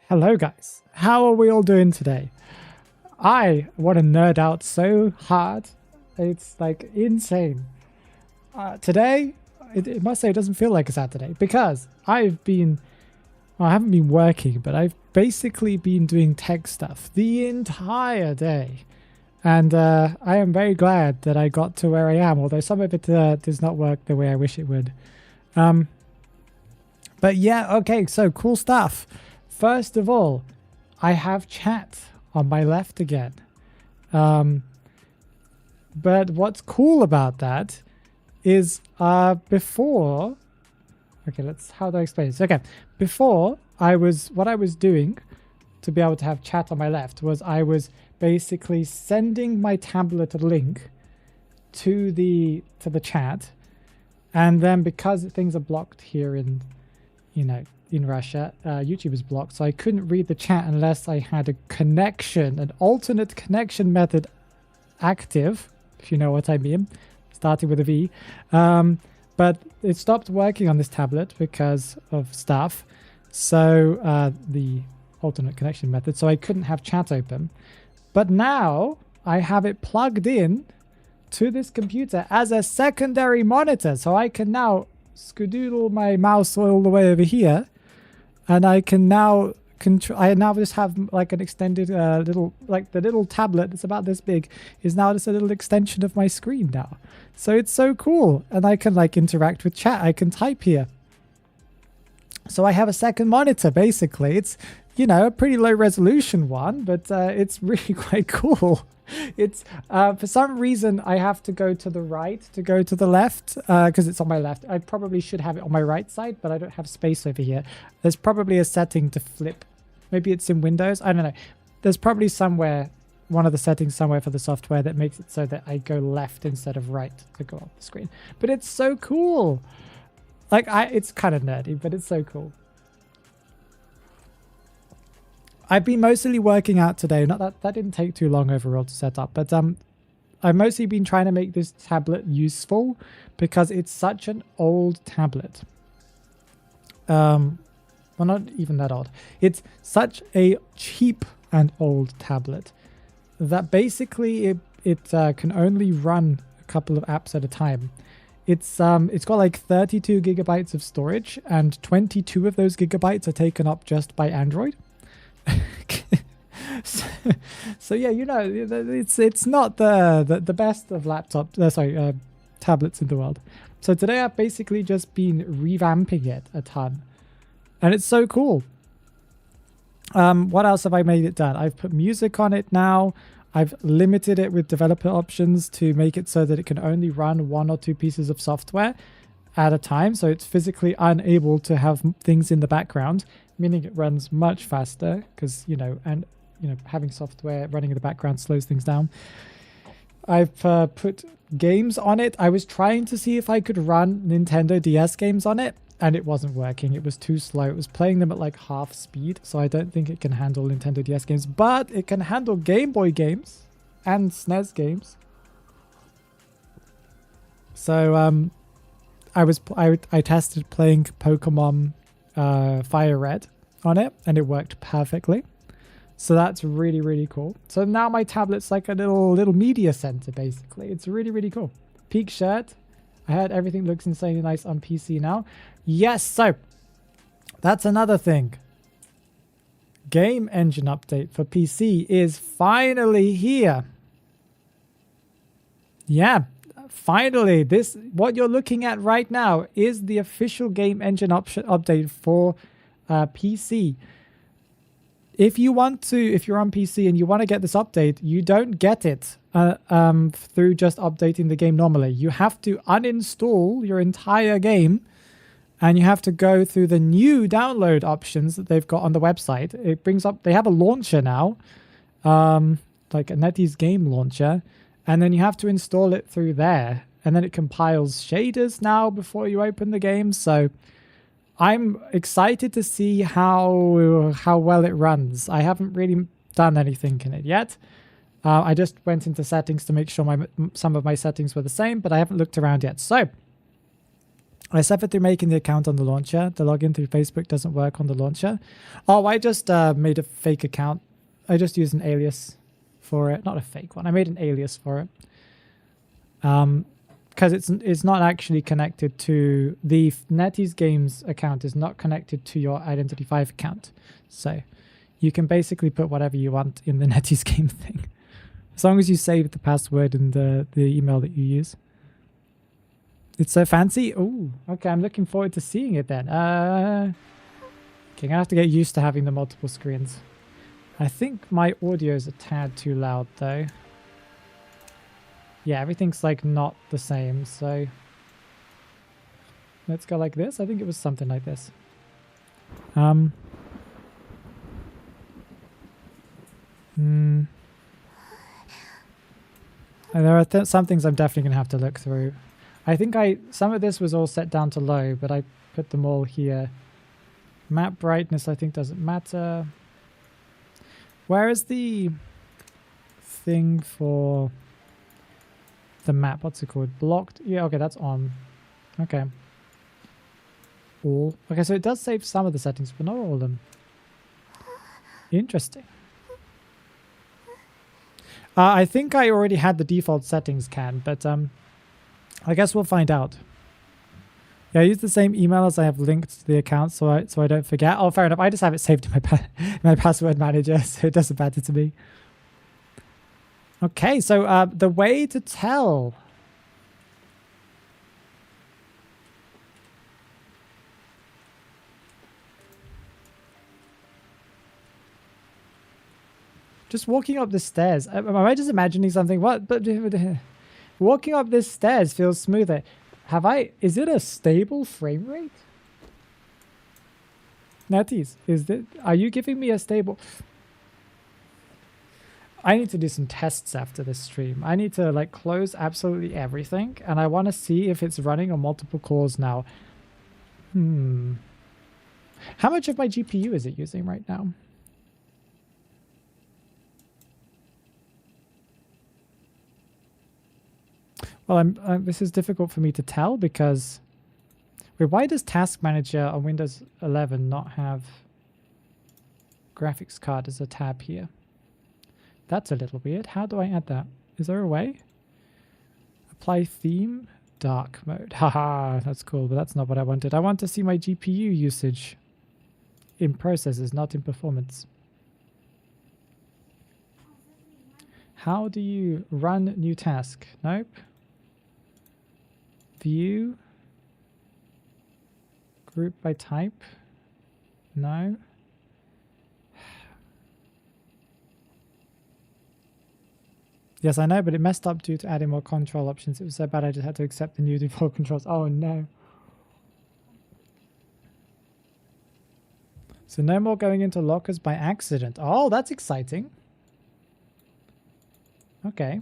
Hello guys, how are we all doing today? I want to nerd out so hard, it's like insane. Today, it must say it doesn't feel like a Saturday because I haven't been working, but I've basically been doing tech stuff the entire day. And I am very glad that I got to where I am, although some of it does not work the way I wish it would. But yeah, okay, so cool stuff. First of all, I have chat on my left again. But what's cool about that is before... Okay, how do I explain this? Okay, before what I was doing to be able to have chat on my left was I was basically sending my tablet a link to the chat, and then because things are blocked here in Russia, YouTube is blocked, so I couldn't read the chat unless I had a connection, an alternate connection method active, if you know what I mean, starting with a V. But it stopped working on this tablet because of stuff, so the alternate connection method, so I couldn't have chat open. But now I have it plugged in to this computer as a secondary monitor, so I can now skedoodle my mouse all the way over here, and I can now I now just have like an extended little, like the little tablet that's about this big is now just a little extension of my screen now. So it's so cool, and I can like interact with chat. I can type here. So I have a second monitor basically. It's, you know, a pretty low resolution one, but it's really quite cool. It's for some reason I have to go to the right to go to the left because it's on my left. I probably should have it on my right side, but I don't have space over here. There's probably a setting to flip. Maybe it's in Windows. I don't know. There's probably somewhere, one of the settings somewhere for the software that makes it so that I go left instead of right to go up the screen. But it's so cool. Like it's kind of nerdy, but it's so cool. I've been mostly working out today. Not that didn't take too long overall to set up, but I've mostly been trying to make this tablet useful because it's such an old tablet. Well, not even that old. It's such a cheap and old tablet that basically it can only run a couple of apps at a time. It's got like 32 gigabytes of storage, and 22 of those gigabytes are taken up just by Android. so yeah, you know, it's not the best of tablets in the world. So today I've basically just been revamping it a ton, and it's so cool. What else have I made it done? I've put music on it now. I've limited it with developer options to make it so that it can only run 1 or 2 pieces of software at a time, so it's physically unable to have things in the background, meaning it runs much faster because, having software running in the background slows things down. I've put games on it. I was trying to see if I could run Nintendo DS games on it, and it wasn't working. It was too slow. It was playing them at like half speed, so I don't think it can handle Nintendo DS games, but it can handle Game Boy games and SNES games. So I tested playing Pokemon Fire Red on it, and it worked perfectly. So that's really, really cool. So now my tablet's like a little media center, basically. It's really, really cool. Peak shirt. I heard everything looks insanely nice on PC now. Yes, so that's another thing. Game engine update for PC is finally here. Yeah, finally. What you're looking at right now is the official game engine update for PC. If you're on PC and you want to get this update, you don't get it through just updating the game normally. You have to uninstall your entire game, and you have to go through the new download options that they've got on the website. It brings up, they have a launcher now, like a NetEase game launcher, and then you have to install it through there, and then it compiles shaders now before you open the game. So I'm excited to see how well it runs. I haven't really done anything in it yet. I just went into settings to make sure some of my settings were the same, but I haven't looked around yet. So I suffered through making the account on the launcher. The login through Facebook doesn't work on the launcher. Oh, I just made a fake account. I just used an alias for it. Not a fake one. I made an alias for it. Because it's not actually connected to the NetEase Games account is not connected to your Identity 5 account. So you can basically put whatever you want in the NetEase Game thing. As long as you save the password and the email that you use. It's so fancy. Oh, okay. I'm looking forward to seeing it then. Okay, I'm gonna have to get used to having the multiple screens. I think my audio is a tad too loud though. Yeah, everything's like not the same. So let's go like this. I think it was something like this. There are some things I'm definitely gonna have to look through. I think some of this was all set down to low, but I put them all here. Map brightness I think doesn't matter. Where is the thing for the map? What's it called? Blocked? Yeah, okay, that's on. Okay. All. Okay, so it does save some of the settings, but not all of them. Interesting. I think I already had the default settings but I guess we'll find out. Yeah, I use the same email as I have linked to the account so I don't forget. Oh, fair enough. I just have it saved in my password manager, so it doesn't matter to me. Okay, so the way to tell. Just walking up the stairs. Am I just imagining something? What? But walking up this stairs feels smoother. Is it a stable frame rate? NetEase, are you giving me a stable? I need to do some tests after this stream. I need to like close absolutely everything and I want to see if it's running on multiple cores now. How much of my GPU is it using right now? Well, this is difficult for me to tell because... Wait, why does Task Manager on Windows 11 not have graphics card as a tab here? That's a little weird. How do I add that? Is there a way? Apply theme, dark mode. Haha, that's cool, but that's not what I wanted. I want to see my GPU usage in processes, not in performance. How do you run new task? Nope. View. Group by type. No. Yes, I know, but it messed up due to adding more control options. It was so bad I just had to accept the new default controls. Oh no. So no more going into lockers by accident. Oh, that's exciting. Okay.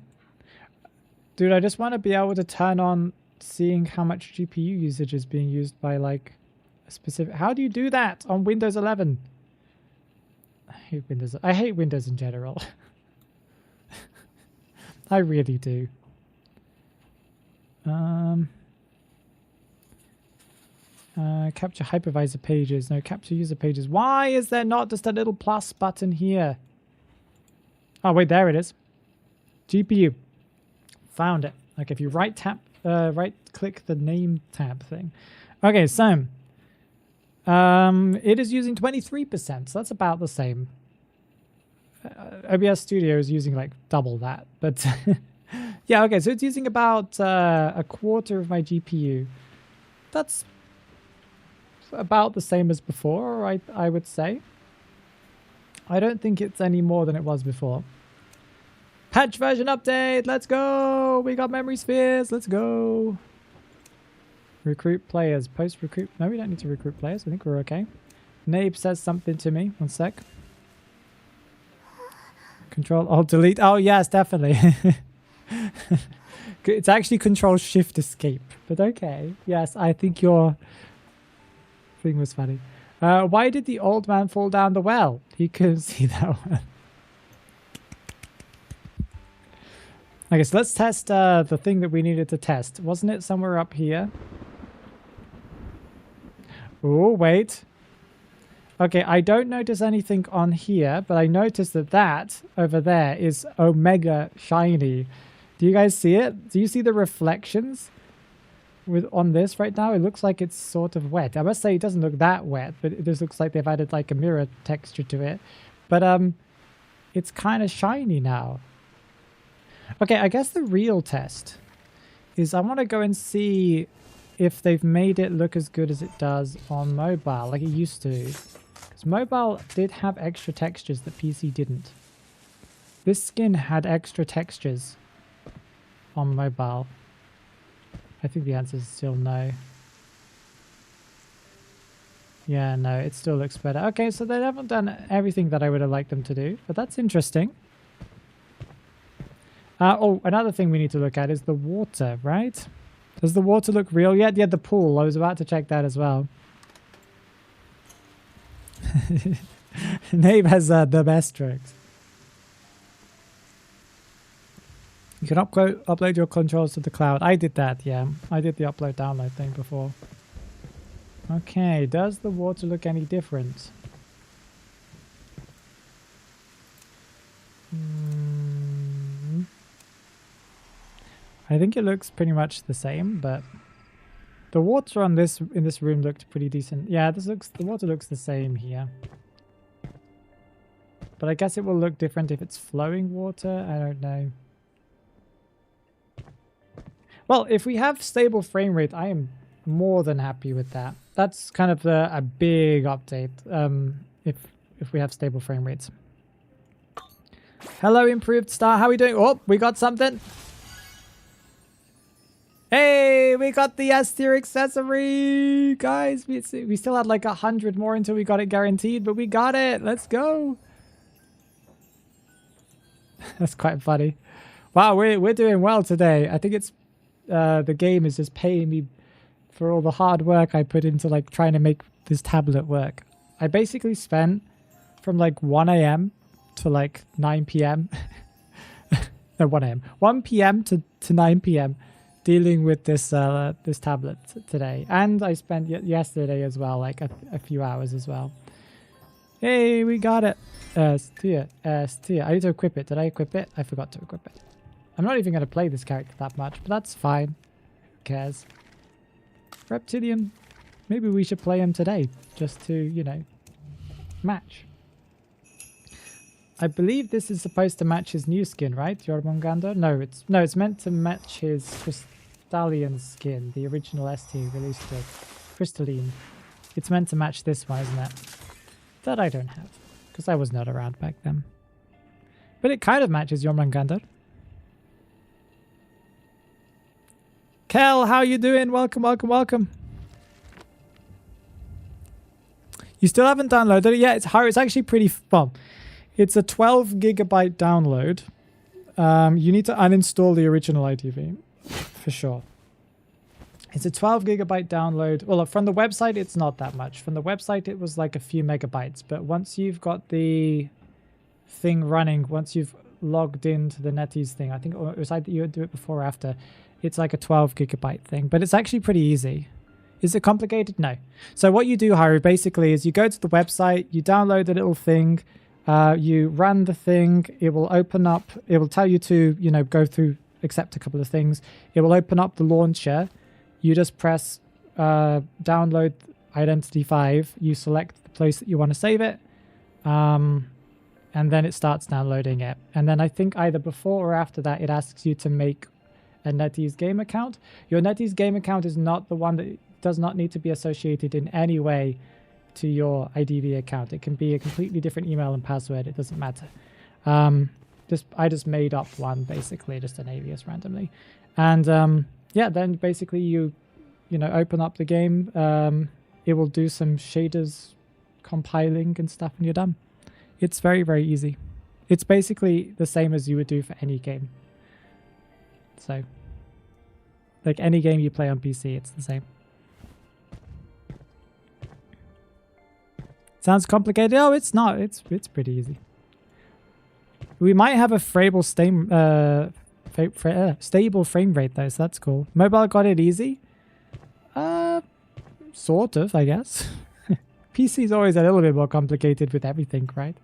Dude, I just want to be able to turn on seeing how much GPU usage is being used by like a specific... How do you do that on Windows 11? I hate Windows in general. I really do. Capture hypervisor pages. No, capture user pages. Why is there not just a little plus button here? Oh, wait, there it is. GPU. Found it. Okay, if you right click the name tab thing. Okay, so it is using 23%, so that's about the same. OBS Studio is using like double that, but yeah, okay, so it's using about a quarter of my GPU. That's about the same as before, I would say. I don't think it's any more than it was before. Patch version update, let's go! We got memory spheres, let's go! Recruit players, post recruit. No, we don't need to recruit players, I think we're okay. Nabe says something to me, one sec. Control Alt Delete. Oh yes, definitely. It's actually Control Shift Escape, but okay. Yes, I think your thing was funny. Why did the old man fall down the well? He couldn't see that one. Okay, so let's test the thing that we needed to test. Wasn't it somewhere up here? Oh, wait. Okay, I don't notice anything on here, but I noticed that that over there is Omega Shiny. Do you guys see it? Do you see the reflections on this right now? It looks like it's sort of wet. I must say it doesn't look that wet, but it just looks like they've added like a mirror texture to it. But it's kind of shiny now. Okay, I guess the real test is I want to go and see if they've made it look as good as it does on mobile, like it used to. Because mobile did have extra textures that PC didn't. This skin had extra textures on mobile. I think the answer is still no. Yeah, no, it still looks better. Okay, so they haven't done everything that I would have liked them to do, but that's interesting. Oh, another thing we need to look at is the water, right? Does the water look real yet? Yeah, the pool. I was about to check that as well. Nave has the best tricks. You can upload your controls to the cloud. I did that, yeah. I did the upload download thing before. Okay, does the water look any different? I think it looks pretty much the same, but the water on this in this room looked pretty decent. Yeah, the water looks the same here. But I guess it will look different if it's flowing water. I don't know. Well, if we have stable frame rate, I am more than happy with that. That's kind of a big update. If we have stable frame rates. Hello, improved star. How are we doing? Oh, we got something. Hey, we got the S tier accessory, guys. We still had like 100 more until we got it guaranteed, but we got it. Let's go. That's quite funny. Wow, we're doing well today. I think it's the game is just paying me for all the hard work I put into like trying to make this tablet work. I basically spent from like 1 a.m. to like 9 p.m. No, 1 a.m. 1 p.m. to 9 p.m. dealing with this this tablet today, and I spent yesterday as well, like a few hours as well. Hey, we got it. S tier. I need to equip it. Did I equip it? I forgot to equip it. I'm not even going to play this character that much, but that's fine. Who cares? Reptilian. Maybe we should play him today, just to, you know, match. I believe this is supposed to match his new skin, right? Jormungandr? No, it's meant to match his Crystallian skin, the original ST released with Crystalline. It's meant to match this one, isn't it? That I don't have, because I was not around back then. But it kind of matches Jormungandr. Kel, how you doing? Welcome, welcome, welcome. You still haven't downloaded it yet? It's actually pretty fun. It's a 12 gigabyte download. You need to uninstall the original ITV for sure. It's a 12 gigabyte download. Well, from the website, it's not that much. From the website, it was like a few megabytes. But once you've got the thing running, once you've logged into the NetEase thing, I think it was either you do it before or after, it's like a 12 gigabyte thing. But it's actually pretty easy. Is it complicated? No. So what you do, Haru, basically is you go to the website, you download the little thing, you run the thing, it will open up, it will tell you to, you know, go through, accept a couple of things. It will open up the launcher. You just press download Identity 5. You select the place that you want to save it. And then it starts downloading it. And then I think either before or after that, it asks you to make a NetEase game account. Your NetEase game account is not the one that does not need to be associated in any way to your IDV account. It can be a completely different email and password. It doesn't matter. I just made up one, basically, just an alias randomly. And yeah, then basically you know, open up the game. It will do some shaders compiling and stuff, and you're done. It's very, very easy. It's basically the same as you would do for any game. So, like any game you play on PC, it's the same. Sounds complicated? Oh, it's not. It's pretty easy. We might have a stable frame rate though, so that's cool. Mobile got it easy. Sort of, I guess. PC is always a little bit more complicated with everything, right?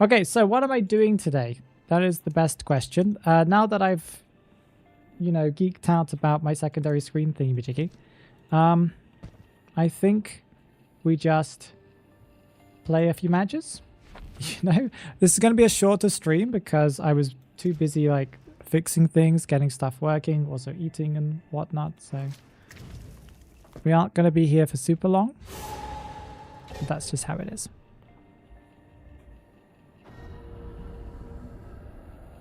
Okay, so what am I doing today? That is the best question. Now that I've, you know, geeked out about my secondary screen thingy-majiggy, I think we just play a few matches. You know, this is going to be a shorter stream because I was too busy, like, fixing things, getting stuff working, also eating and whatnot, so we aren't going to be here for super long. But that's just how it is.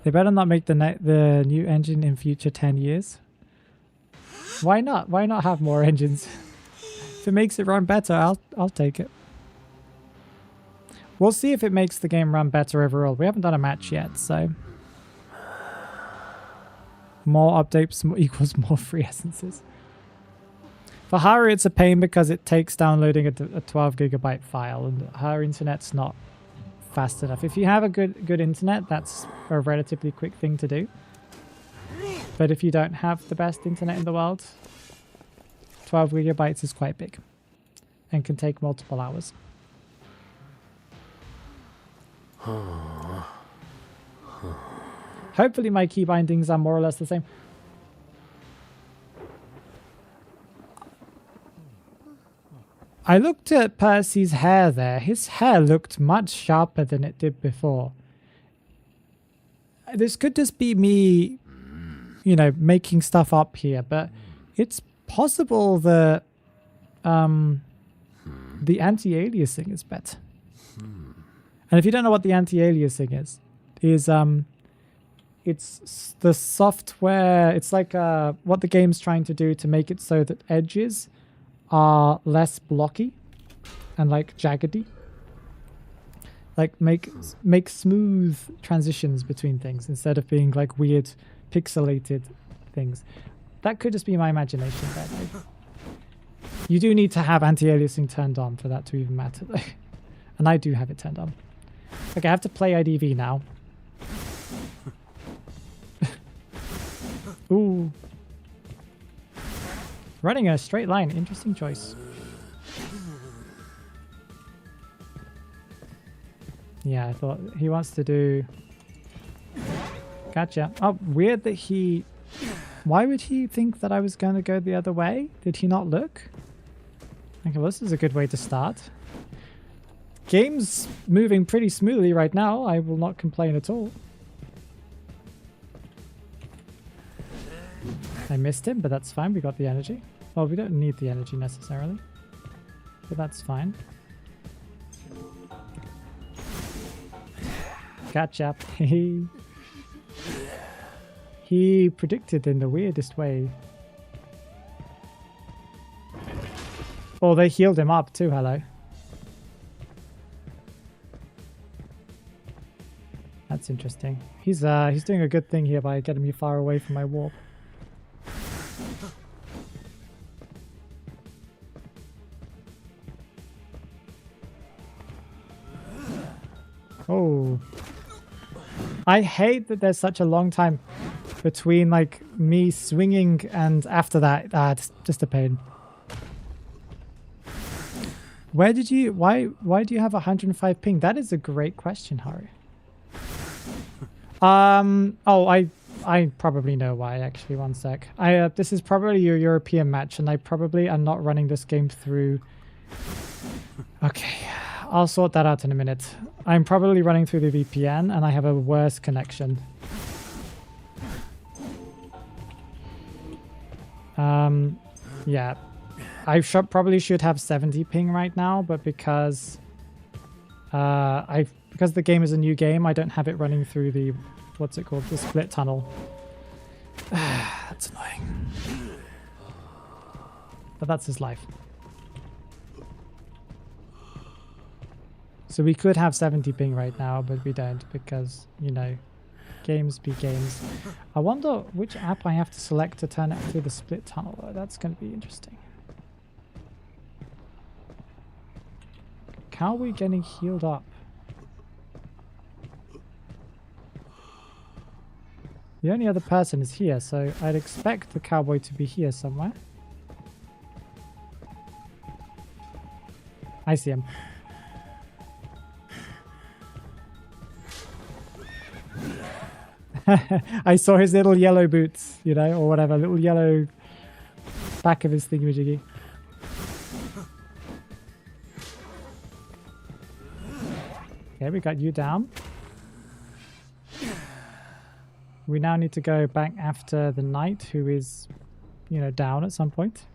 They better not make the new engine in future 10 years. Why not? Why not have more engines? If it makes it run better, I'll take it. We'll see if it makes the game run better overall. We haven't done a match yet, so more updates equals more free essences. For Haru, it's a pain because it takes downloading a 12 gigabyte file, and her internet's not fast enough. If you have a good internet, that's a relatively quick thing to do. But if you don't have the best internet in the world, 12 gigabytes is quite big and can take multiple hours. Hopefully my key bindings are more or less the same. I looked at Percy's hair there. His hair looked much sharper than it did before. This could just be me, you know, making stuff up here, but it's possible that the anti-aliasing is better. And if you don't know what the anti-aliasing is it's the software, it's like what the game's trying to do to make it so that edges are less blocky and like jaggedy. Like make smooth transitions between things instead of being like weird pixelated things. That could just be my imagination, but you do need to have anti-aliasing turned on for that to even matter though. And I do have it turned on. Okay, I have to play IDV now. Ooh. Running a straight line, interesting choice. Yeah, I thought he wants to do... Gotcha. Oh, weird that he... Why would he think that I was going to go the other way? Did he not look? Okay, well, this is a good way to start. Game's moving pretty smoothly right now. I will not complain at all. I missed him, but that's fine. We got the energy. Well, we don't need the energy necessarily, but that's fine. Catch up. He predicted in the weirdest way. Oh, they healed him up too. Hello. That's interesting. He's doing a good thing here by getting me far away from my warp. Oh. I hate that there's such a long time between like me swinging and after that. It's just a pain. Why do you have 105 ping? That is a great question, Haru. Oh, I probably know why, actually. One sec. This is probably your European match, and I probably am not running this game through... Okay, I'll sort that out in a minute. I'm probably running through the VPN, and I have a worse connection. Yeah. I probably should have 70 ping right now, but because... because the game is a new game, I don't have it running through the, what's it called, the split tunnel. That's annoying. But that's his life. So we could have 70 ping right now, but we don't because, you know, games be games. I wonder which app I have to select to turn it through the split tunnel. Oh, that's going to be interesting. How are we getting healed up? The only other person is here, so I'd expect the cowboy to be here somewhere. I see him. I saw his little yellow boots, you know, or whatever, little yellow back of his thingamajiggy. Okay, we got you down. We now need to go back after the knight, who is, you know, down at some point.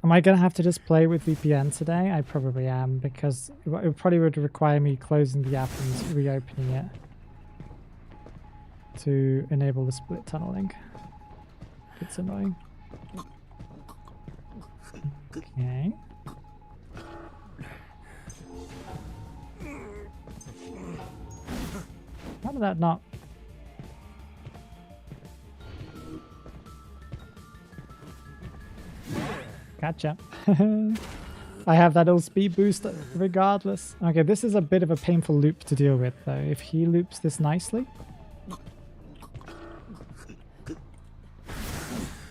Am I going to have to just play with VPN today? I probably am, because it probably would require me closing the app and reopening it to enable the split tunneling. It's annoying. Okay. How did that not? Gotcha. I have that little speed boost regardless. Okay, this is a bit of a painful loop to deal with though. If he loops this nicely.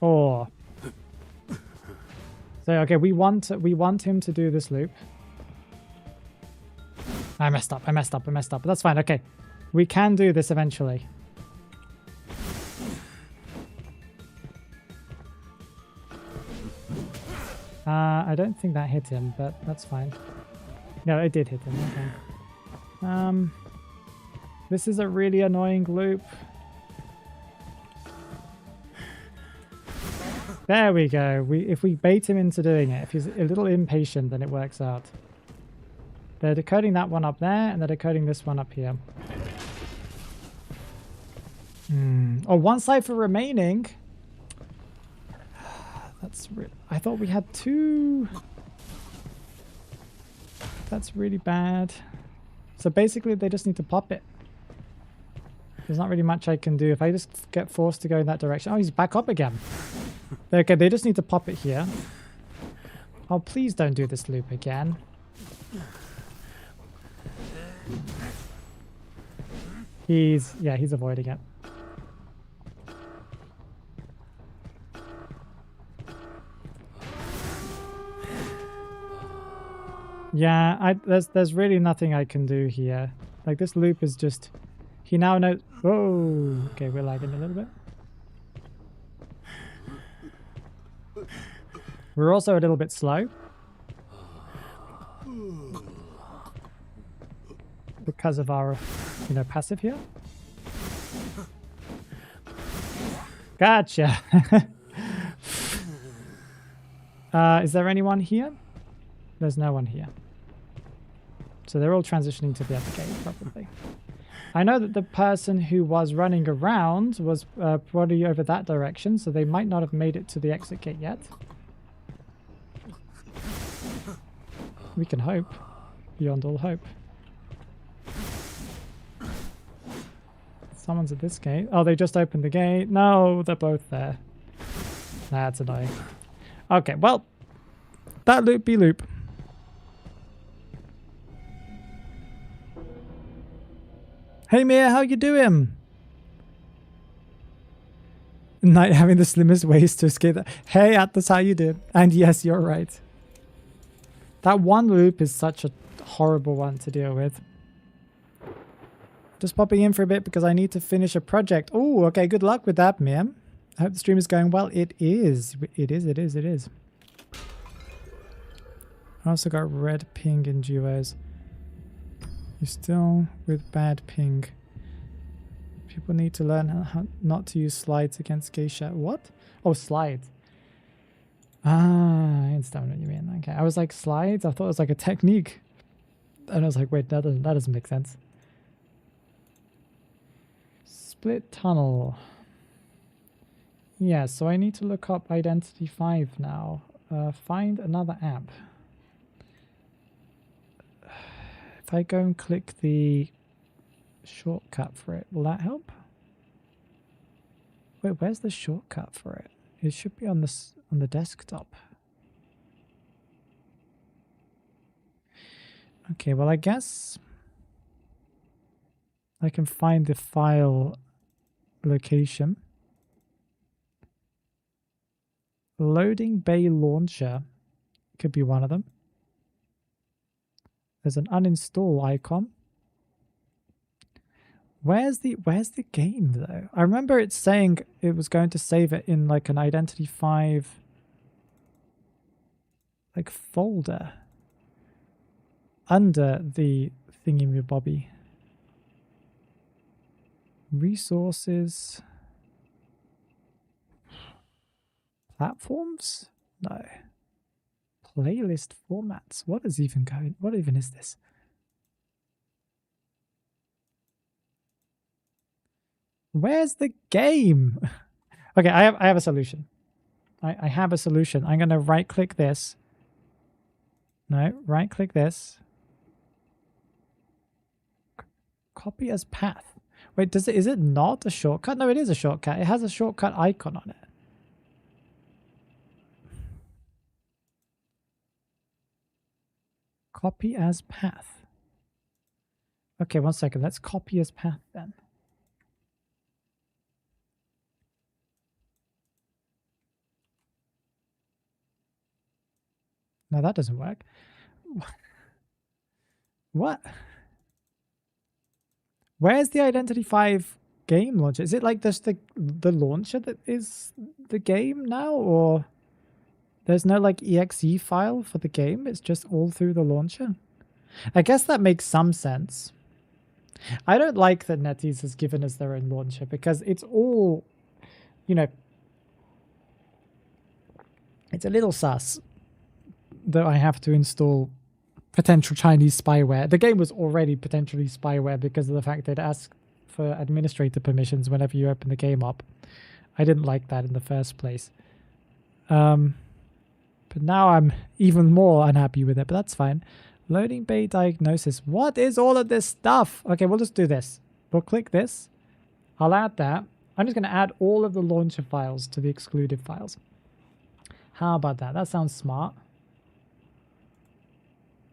Oh. So okay, we want him to do this loop. I messed up. But that's fine. Okay. We can do this eventually. I don't think that hit him, but that's fine. No, it did hit him. Okay. This is a really annoying loop. There we go. If we bait him into doing it, if he's a little impatient, then it works out. They're decoding that one up there, and they're decoding this one up here. Oh, one cipher remaining. That's I thought we had two. That's really bad. So basically, they just need to pop it. There's not really much I can do. If I just get forced to go in that direction. Oh, he's back up again. Okay, they just need to pop it here. Oh, please don't do this loop again. He's avoiding it. Yeah, there's really nothing I can do here. Like, this loop is just... He now knows... Whoa! Okay, we're lagging a little bit. We're also a little bit slow. Because of our, you know, passive here. Gotcha! Is there anyone here? There's no one here. So they're all transitioning to the other gate, probably. I know that the person who was running around was probably over that direction, so they might not have made it to the exit gate yet. We can hope. Beyond all hope. Someone's at this gate. Oh, they just opened the gate. No, they're both there. That's annoying. Okay, well, that loopy loop. Hey Mia, how you doing? Not having the slimmest ways to escape that. Hey Atlas, how you doing? And yes, you're right. That one loop is such a horrible one to deal with. Just popping in for a bit because I need to finish a project. Oh, okay, good luck with that, Mia. I hope the stream is going well. It is. It is. I also got red ping in duos. You're still with bad ping. People need to learn how not to use slides against geisha. What? Oh, slides. Ah, I understand what you mean. Okay, I was like, slides? I thought it was like a technique. And I was like, wait, that doesn't make sense. Split tunnel. Yeah, so I need to look up Identity 5 now. Find another app. If I go and click the shortcut for it, will that help? Wait, where's the shortcut for it? It should be on the desktop. Okay, well, I guess I can find the file location. Loading bay launcher could be one of them. There's an uninstall icon. Where's the game though? I remember it saying it was going to save it in like an Identity 5 like folder under the thingy-mabobby. Resources. Platforms? No. Playlist formats. What is even is this? Where's the game? Okay, I have a solution. I have a solution. I'm gonna right click this. No, right click this. Copy as path. Wait, is it not a shortcut? No, it is a shortcut. It has a shortcut icon on it. Copy as path. Okay, 1 second. Let's copy as path then. No, that doesn't work. What? Where's the Identity 5 game launcher? Is it like just the launcher that is the game now, or there's no like exe file for the game? It's just all through the launcher. I guess that makes some sense. I don't like that NetEase has given us their own launcher because it's all, you know, it's a little sus that I have to install potential Chinese spyware. The game was already potentially spyware because of the fact they'd ask for administrator permissions whenever you open the game up. I didn't like that in the first place. But now I'm even more unhappy with it, but that's fine. Loading bay diagnosis. What is all of this stuff? Okay, we'll just do this. We'll click this. I'll add that. I'm just going to add all of the launcher files to the excluded files. How about that? That sounds smart.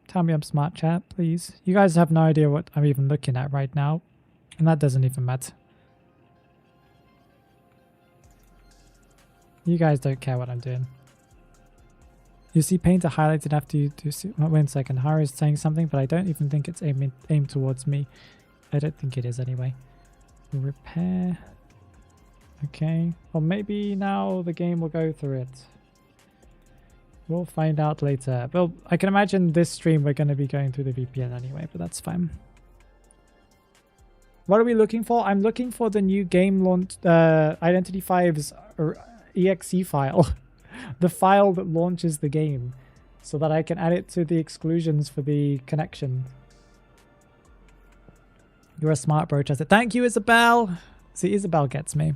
Tell me I'm smart, chat, please. You guys have no idea what I'm even looking at right now. And that doesn't even matter. You guys don't care what I'm doing. You see painter highlighted after you do see... Wait a second. Haru is saying something, but I don't even think it's aimed towards me. I don't think it is anyway. Repair. Okay. Or maybe now the game will go through it. We'll find out later. Well, I can imagine this stream we're going to be going through the VPN anyway, but that's fine. What are we looking for? I'm looking for the new game launch, Identity 5's exe file. The file that launches the game, so that I can add it to the exclusions for the connection. You're a smart bro, Chester. Thank you, Isabel. See, Isabel gets me.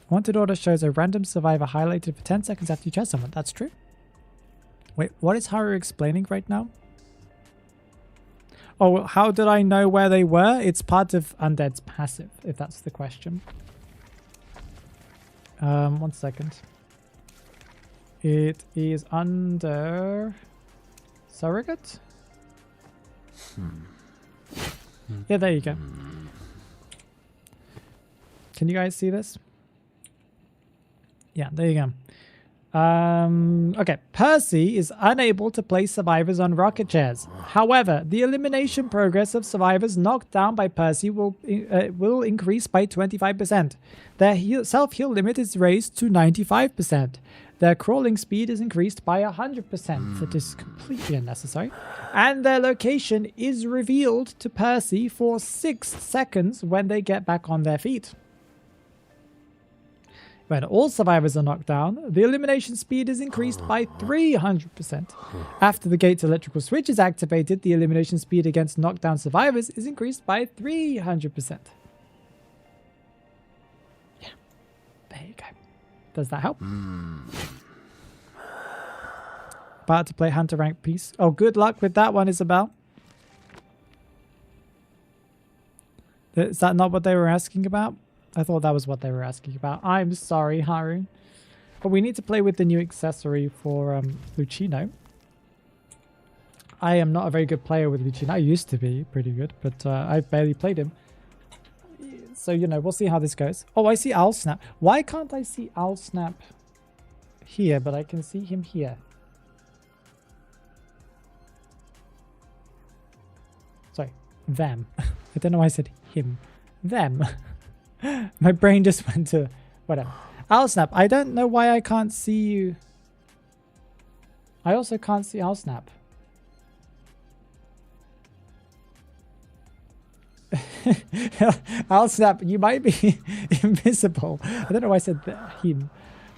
Wanted order shows a random survivor highlighted for 10 seconds after you chase someone. That's true. Wait, what is Haru explaining right now? Oh, how did I know where they were? It's part of Undead's passive, if that's the question. 1 second. It is under surrogate. Yeah, there you go. Can you guys see this? Yeah, there you go. Okay, Percy is unable to place survivors on rocket chairs. However, the elimination progress of survivors knocked down by Percy will increase by 25%. Their self-heal limit is raised to 95%. Their crawling speed is increased by 100%. That is completely unnecessary. And their location is revealed to Percy for 6 seconds when they get back on their feet. When all survivors are knocked down, the elimination speed is increased by 300%. After the gate's electrical switch is activated, the elimination speed against knockdown survivors is increased by 300%. Yeah, there you go. Does that help? About to play Hunter rank piece. Oh, good luck with that one, Isabel. Is that not what they were asking about? I thought that was what they were asking about. I'm sorry, Haru. But we need to play with the new accessory for Lucino. I am not a very good player with Lucino. I used to be pretty good, but I've barely played him. So, you know, we'll see how this goes. Oh, I see Owl Snap. Why can't I see Owl Snap here, but I can see him here? Sorry, them. I don't know why I said him. Them. My brain just went to whatever. Owl Snap, I don't know why I can't see you. I also can't see Owl Snap. Owl Snap, you might be invisible. I don't know why I said him.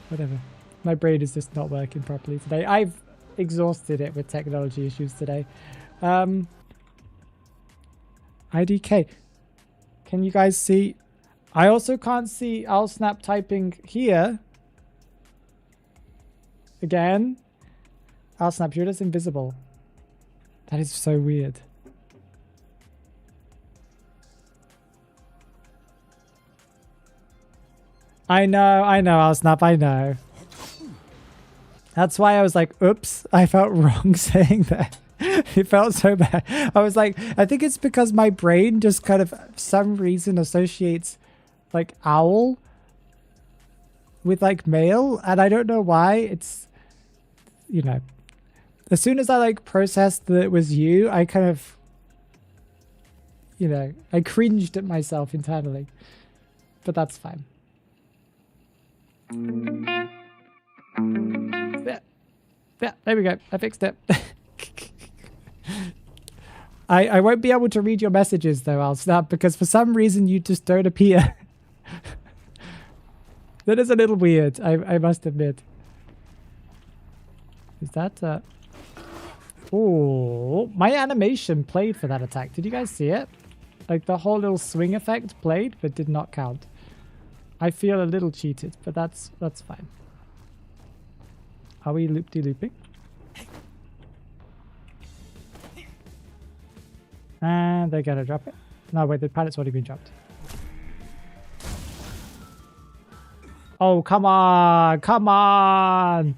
Whatever. My brain is just not working properly today. I've exhausted it with technology issues today. IDK. Can you guys see? I also can't see Owl Snap typing here. Again. Owl Snap, you're just invisible. That is so weird. I know, Owl Snap, I know. That's why I was like, oops, I felt wrong saying that. It felt so bad. I was like, I think it's because my brain just kind of, for some reason, associates like owl with like male. And I don't know why. It's, you know, as soon as I like processed that it was you, I kind of, you know, I cringed at myself internally. But that's fine. Yeah, there we go. I fixed it. I won't be able to read your messages though, I'll snap, because for some reason you just don't appear. That is a little weird, I must admit. Is that oh, my animation played for that attack. Did you guys see it? Like the whole little swing effect played, but did not count. I feel a little cheated, but that's fine. Are we loop-de-looping? And they're gonna drop it. No, wait, the pallet's already been dropped. Oh, come on! Come on!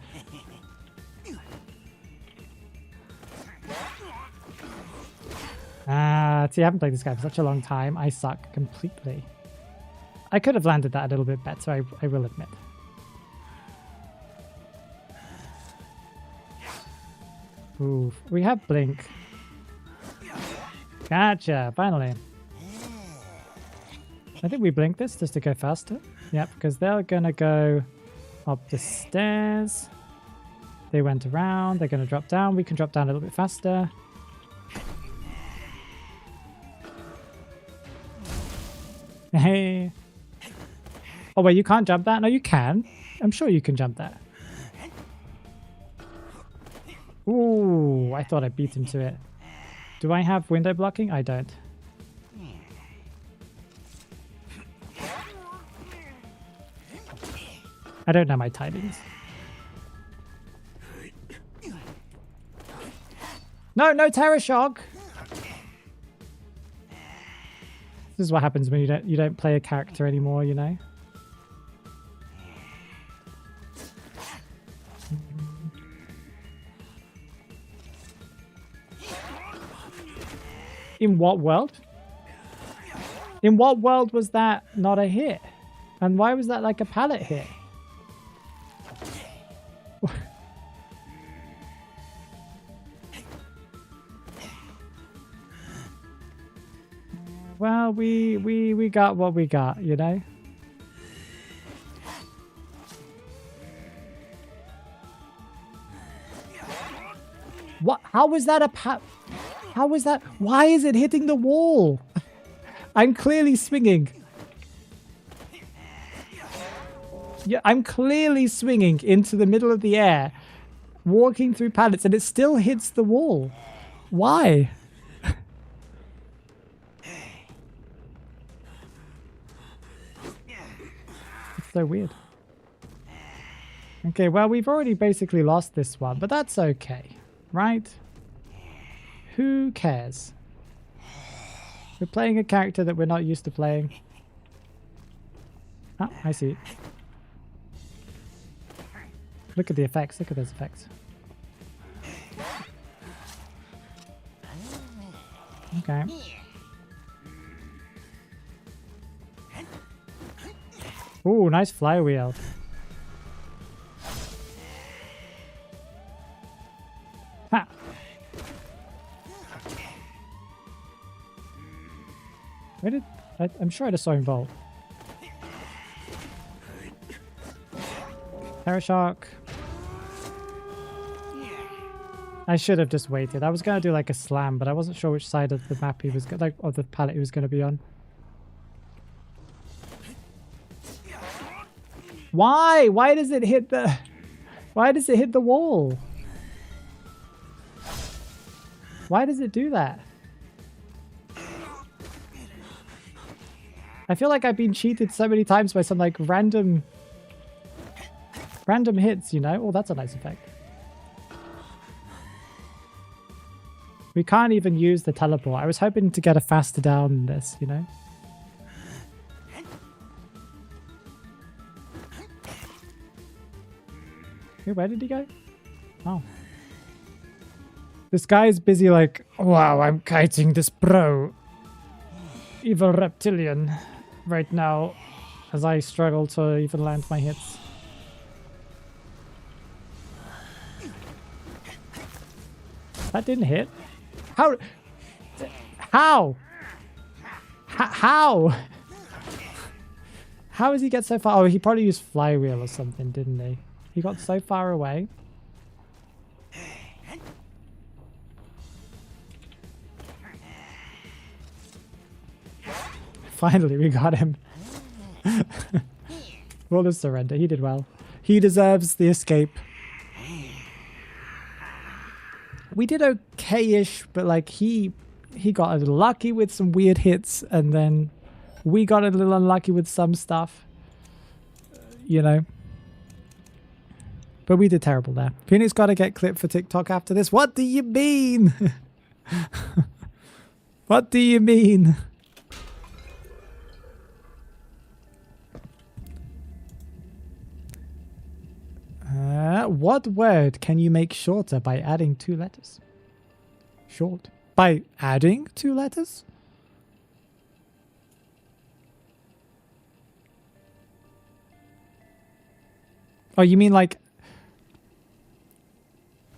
See, I haven't played this guy for such a long time. I suck completely. I could have landed that a little bit better, I will admit. Ooh, we have Blink. Gotcha, finally. I think we blink this just to go faster. Yep, because they're gonna go up the stairs. They went around, they're gonna drop down. We can drop down a little bit faster. Hey. Oh wait, you can't jump that? No, you can. I'm sure you can jump that. Ooh, I thought I beat him to it. Do I have window blocking? I don't. I don't know my timings. No, no Terror Shock! This is what happens when you don't play a character anymore, you know? In what world? In what world was that not a hit? And why was that like a pallet hit? Well, we got what we got, you know? What? How was that a How was that? Why is it hitting the wall? I'm clearly swinging. Yeah, I'm clearly swinging into the middle of the air, walking through pallets, and it still hits the wall. Why? It's so weird. Okay, well, we've already basically lost this one, but that's okay, right? Who cares? We're playing a character that we're not used to playing. Ah, I see. Look at the effects. Look at those effects. Okay. Ooh, nice flywheel. Ha! Where did... I'm sure I just saw him vault. Terror Shark. I should have just waited. I was going to do like a slam, but I wasn't sure which side of the map he was like of the palette he was going to be on. Why? Why does it hit the... Why does it hit the wall? Why does it do that? I feel like I've been cheated so many times by some like random hits, you know? Oh, that's a nice effect. We can't even use the teleport. I was hoping to get a faster down than this, you know? Hey, where did he go? Oh. This guy's busy like, wow, I'm kiting this bro. Evil reptilian right now as I struggle to even land my hits. That didn't hit. How? How? How? How does he get so far? Oh, he probably used flywheel or something, didn't he? He got so far away. Finally, we got him. We'll just surrender. He did well. He deserves the escape. We did okay-ish, but like he got a little lucky with some weird hits, and then we got a little unlucky with some stuff. You know. But we did terrible there. Phoenix got to get clipped for TikTok after this. What do you mean? What do you mean? What word can you make shorter by adding 2 letters? Short. By adding 2 letters? Oh, you mean like...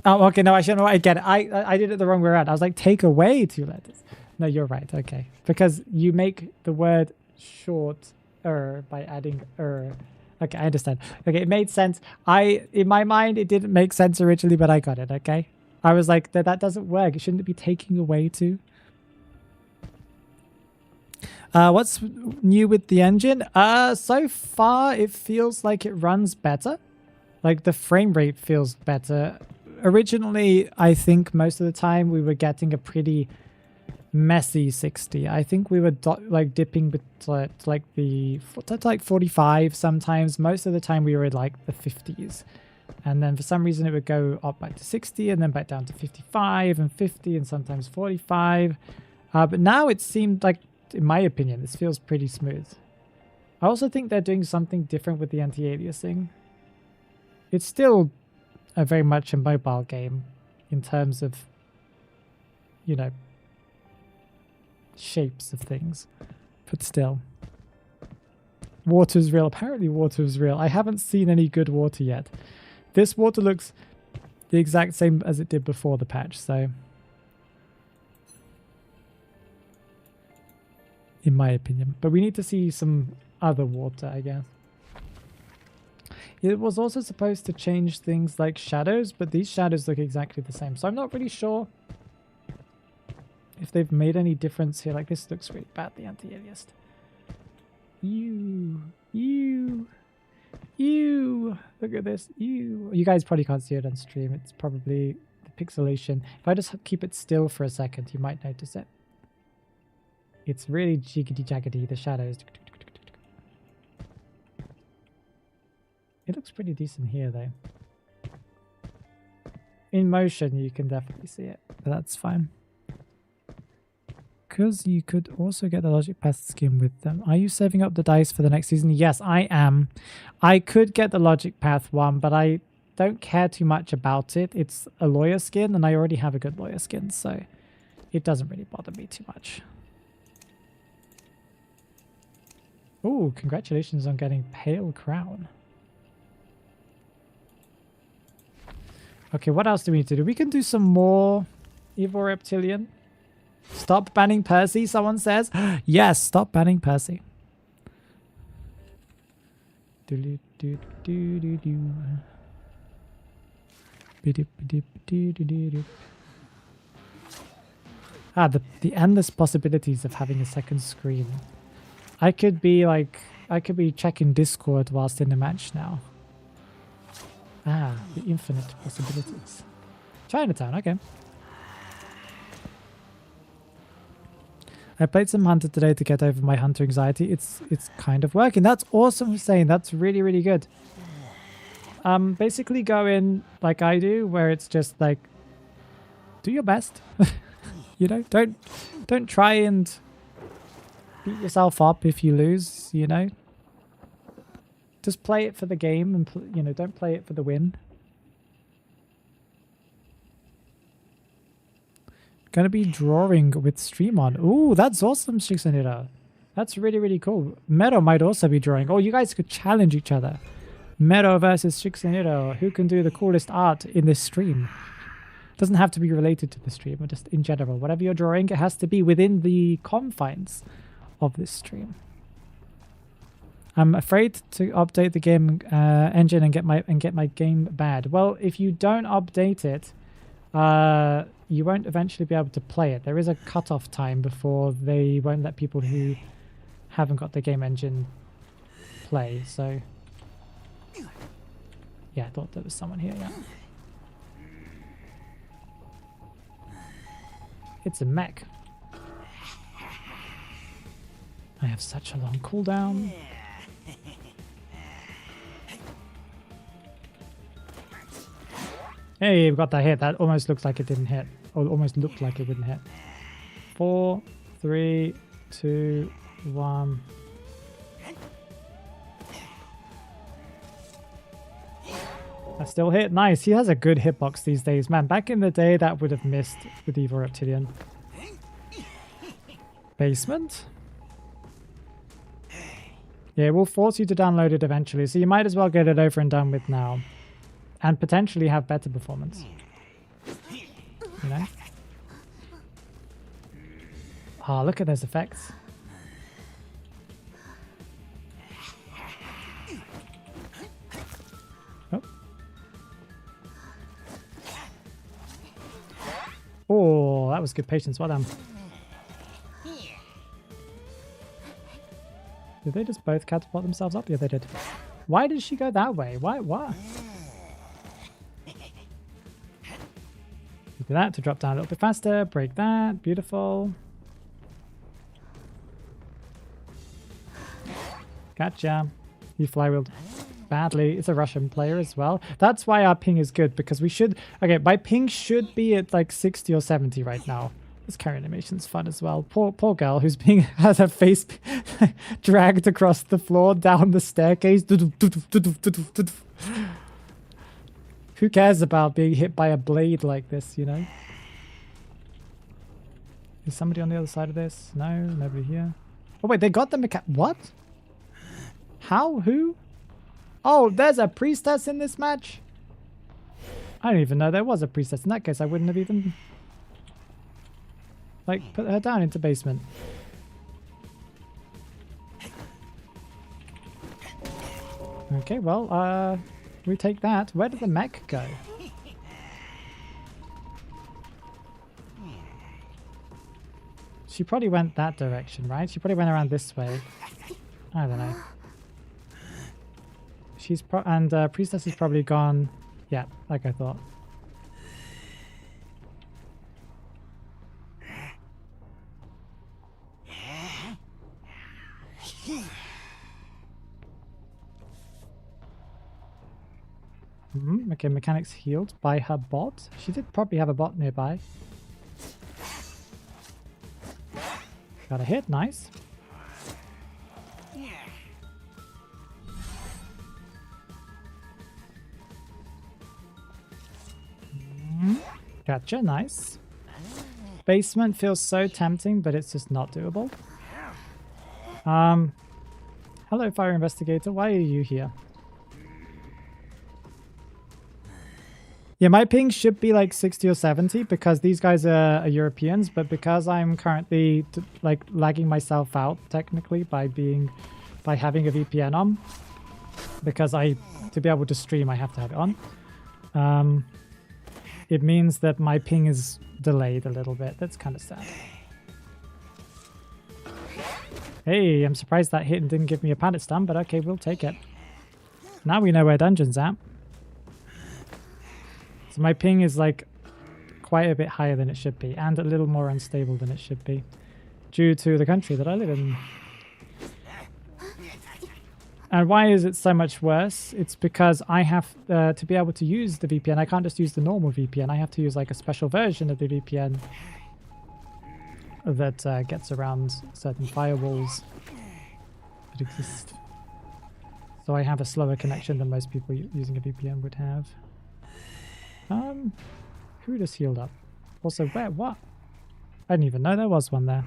Oh, okay, no, I shouldn't know. I get it. I did it the wrong way around. I was like, take away 2 letters. No, you're right. Okay. Because you make the word shorter by adding Okay, I understand. Okay, it made sense. In my mind, it didn't make sense originally, but I got it, okay? I was like, that doesn't work. Shouldn't it be taking away 2? What's new with the engine? So far, it feels like it runs better. Like, the frame rate feels better. Originally, I think most of the time we were getting a pretty messy 60. I think we were like dipping to like 45 sometimes. Most of the time we were in like the 50s. And then for some reason it would go up back to 60 and then back down to 55 and 50 and sometimes 45. But now it seemed like, in my opinion, this feels pretty smooth. I also think they're doing something different with the anti-aliasing. It's still very much a mobile game in terms of, you know, shapes of things. But still. Water's real. Apparently water's real. I haven't seen any good water yet. This water looks the exact same as it did before the patch, so... in my opinion. But we need to see some other water, I guess. It was also supposed to change things like shadows, but these shadows look exactly the same. So I'm not really sure if they've made any difference here. Like, this looks really bad, the anti-aliased. Ew. Look at this. Ew. You guys probably can't see it on stream. It's probably the pixelation. If I just keep it still for a second, you might notice it. It's really jiggity-jaggedy, the shadows. It looks pretty decent here, though. In motion, you can definitely see it. But that's fine. Because you could also get the Logic Path skin with them. Are you saving up the dice for the next season? Yes, I am. I could get the Logic Path one, but I don't care too much about it. It's a lawyer skin, and I already have a good lawyer skin, so it doesn't really bother me too much. Ooh, congratulations on getting Pale Crown. Okay, what else do we need to do? We can do some more Evil Reptilian. Stop banning Percy, someone says. Yes, stop banning Percy. Ah, the endless possibilities of having a second screen. I could be checking Discord whilst in the match now. Ah, the infinite possibilities. Chinatown, okay. I played some Hunter today to get over my Hunter anxiety. It's kind of working. That's awesome, Hussein. That's really, really good. Basically go in like I do, where it's just like, do your best. You know, don't try and beat yourself up if you lose, you know. Just play it for the game and, you know, don't play it for the win. Gonna be drawing with Stream on. Ooh, that's awesome, Shixanita. That's really, really cool. Mero might also be drawing. Oh, you guys could challenge each other. Mero versus Shixanita. Who can do the coolest art in this stream? Doesn't have to be related to the stream, but just in general. Whatever you're drawing, it has to be within the confines of this stream. I'm afraid to update the game engine and get my game bad. Well, if you don't update it, you won't eventually be able to play it. There is a cutoff time before they won't let people who haven't got the game engine play. So, yeah, I thought there was someone here. Yeah, it's a mech. I have such a long cooldown. Hey, we got that hit. That almost looks like it didn't hit. Or almost looked like it wouldn't hit. 4, 3, 2, 1. That still hit. Nice. He has a good hitbox these days. Man, back in the day, that would have missed with Evil Reptilian. Basement. Yeah, we'll force you to download it eventually. So you might as well get it over and done with now. And potentially have better performance. You know? Oh, look at those effects. Oh. Oh, that was good patience. Well done. Did they just both catapult themselves up? Yeah, they did. Why did she go that way? Why? Do that to drop down a little bit faster. Break that. Beautiful. Gotcha. You flywheeled badly. It's a Russian player as well. That's why our ping is good, because we should... Okay, my ping should be at like 60 or 70 right now. This carry animation's fun as well. Poor girl who's being... has her face dragged across the floor down the staircase. Who cares about being hit by a blade like this, you know? Is somebody on the other side of this? No, nobody here. Oh wait, they got the what? How? Who? Oh, there's a priestess in this match? I didn't even know there was a priestess. In that case, I wouldn't have even... like, put her down into basement. Okay, well, we take that. Where did the mech go? She probably went that direction, right? She probably went around this way. I don't know. She's Priestess is probably gone. Yeah, like I thought. Okay, mechanics healed by her bot. She did probably have a bot nearby. Got a hit, nice. Gotcha, nice. Basement feels so tempting, but it's just not doable. Hello, Fire Investigator. Why are you here? Yeah, my ping should be like 60 or 70 because these guys are Europeans, but because I'm currently like lagging myself out technically by having a VPN on, because to be able to stream I have to have it on. It means that my ping is delayed a little bit. That's kind of sad. Hey, I'm surprised that hit and didn't give me a panic stun, but okay, we'll take it. Now we know where dungeon's at. So my ping is like quite a bit higher than it should be, and a little more unstable than it should be, due to the country that I live in. And why is it so much worse? It's because I have to be able to use the VPN. I can't just use the normal VPN. I have to use like a special version of the VPN that gets around certain firewalls that exist. So I have a slower connection than most people using a VPN would have. Who just healed up? Also, where? What? I didn't even know there was one there.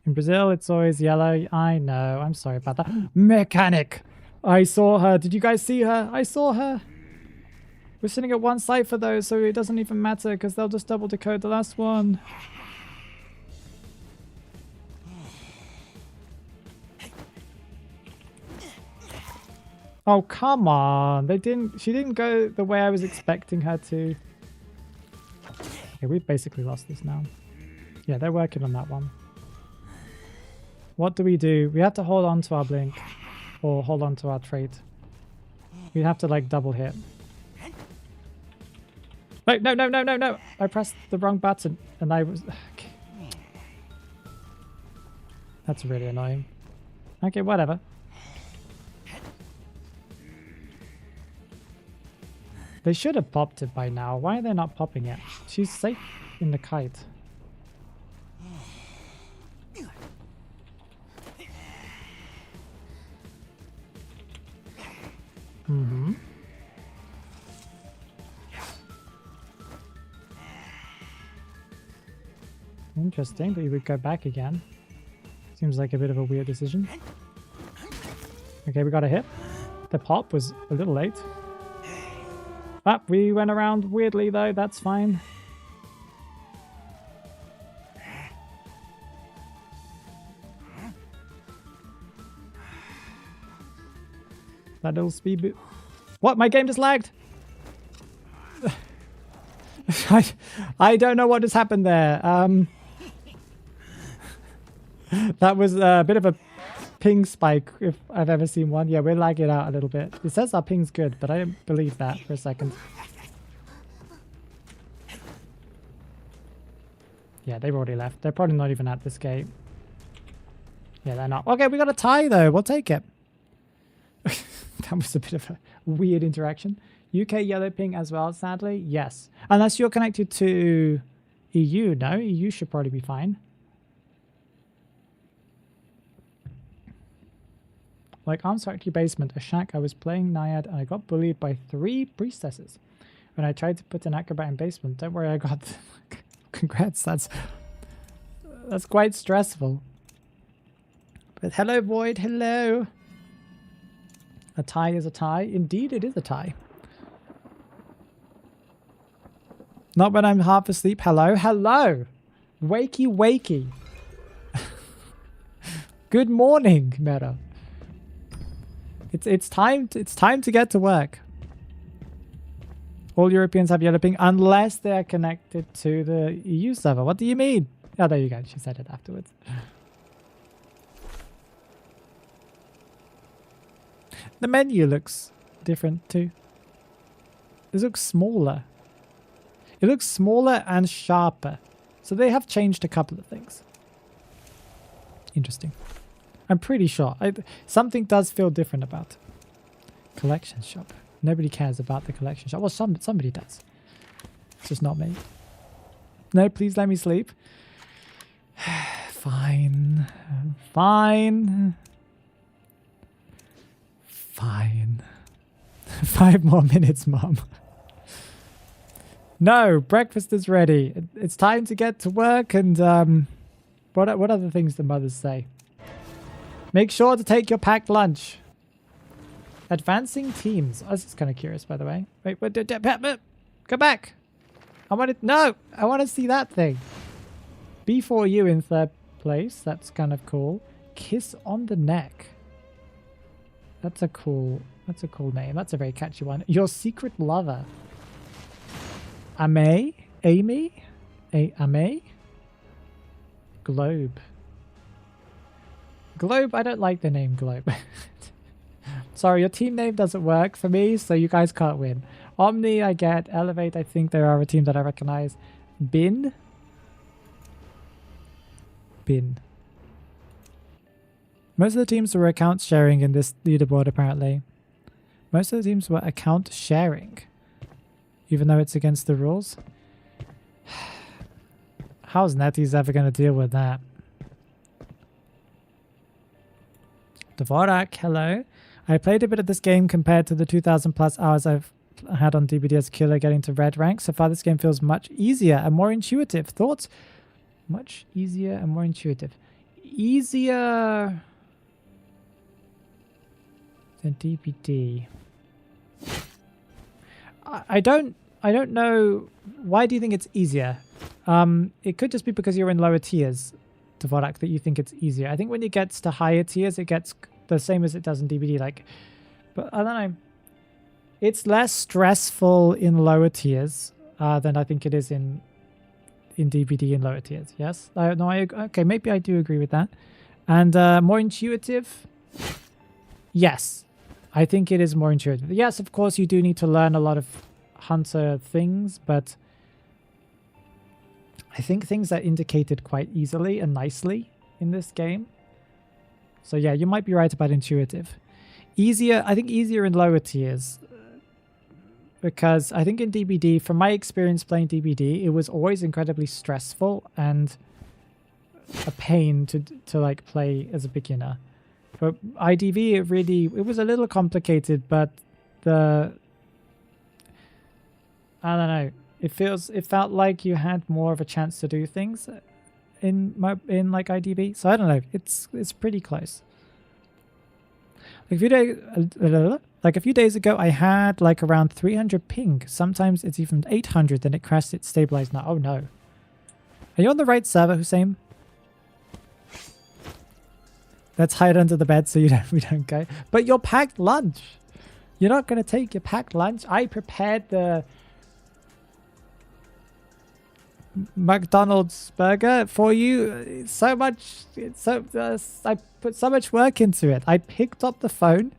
In Brazil, it's always yellow. I know. I'm sorry about that. Mechanic! I saw her. Did you guys see her? I saw her. We're sitting at one cipher though, so it doesn't even matter because they'll just double decode the last one. Oh, come on. She didn't go the way I was expecting her to. Okay, we've basically lost this now. Yeah, they're working on that one. What do? We have to hold on to our blink or hold on to our trait. We have to like double hit. Wait, no. I pressed the wrong button and I was... Okay. That's really annoying. Okay, whatever. They should have popped it by now. Why are they not popping it? She's safe in the kite. Mm-hmm. Interesting that you would go back again. Seems like a bit of a weird decision. Okay, we got a hit. The pop was a little late. Ah, we went around weirdly though, that's fine. That little speed boot. What? My game just lagged! I don't know what just happened there. That was a bit of a ping spike if I've ever seen one. Yeah, we're lagging out a little bit. It says our ping's good, but I don't believe that for a second. Yeah, they've already left. They're probably not even at this gate. Yeah, they're not. Okay, we got a tie though. We'll take it. That was a bit of a weird interaction. UK yellow ping as well, sadly. Yes. Unless you're connected to EU. No, EU should probably be fine. Like Arms Factory Basement, a shack, I was playing Naiad and I got bullied by 3 priestesses. When I tried to put an acrobat in basement, don't worry, I got... Congrats, that's quite stressful. But hello, Void, hello. A tie is a tie. Indeed, it is a tie. Not when I'm half asleep. Hello, hello. Wakey, wakey. Good morning, Meta. It's time to get to work. All Europeans have yellow ping unless they are connected to the EU server. What do you mean? Oh, there you go. She said it afterwards. The menu looks different too. This looks smaller. It looks smaller and sharper. So they have changed a couple of things. Interesting. I'm pretty sure. Something does feel different about it. Collection shop. Nobody cares about the collection shop. Well, somebody does. It's just not me. No, please let me sleep. Fine. Fine. Fine. 5 more minutes, Mum. No, breakfast is ready. It's time to get to work and what other things do mothers say? Make sure to take your packed lunch. Advancing teams. I was just kind of curious, by the way. Wait, go back. I want to see that thing. B4U in third place. That's kind of cool. Kiss on the neck. That's a cool name. That's a very catchy one. Your secret lover. Ame? Globe. Globe, I don't like the name Globe. Sorry, your team name doesn't work for me, so you guys can't win. Omni, I get. Elevate, I think there are a team that I recognize. Bin. Most of the teams were account sharing in this leaderboard, apparently. Most of the teams were account sharing. Even though it's against the rules. How's Netties ever going to deal with that? Dvorak, hello. I played a bit of this game compared to the 2,000 plus hours I've had on DBD as a killer getting to red rank. So far this game feels much easier and more intuitive. Thoughts? Much easier and more intuitive. Easier than DBD. I don't know. Why do you think it's easier? It could just be because you're in lower tiers, Dvorak, that you think it's easier. I think when it gets to higher tiers, it gets the same as it does in DBD. But I don't know. It's less stressful in lower tiers than I think it is in DBD in lower tiers. Yes. Okay. Maybe I do agree with that. And more intuitive. Yes, I think it is more intuitive. Yes, of course, you do need to learn a lot of hunter things, but I think things are indicated quite easily and nicely in this game. So yeah, you might be right about intuitive. Easier, I think easier in lower tiers. Because I think in DBD, from my experience playing DBD, it was always incredibly stressful and a pain to like play as a beginner. But IDV, it was a little complicated, but I don't know. It felt like you had more of a chance to do things in like IDB. So I don't know. It's pretty close. Like a few days ago, I had like around 300 ping. Sometimes it's even 800. Then it crashed. It's stabilized now. Oh no. Are you on the right server, Hussein? Let's hide under the bed so we don't go. But your packed lunch. You're not going to take your packed lunch. I prepared the McDonald's burger for you. I put so much work into it. I picked up the phone,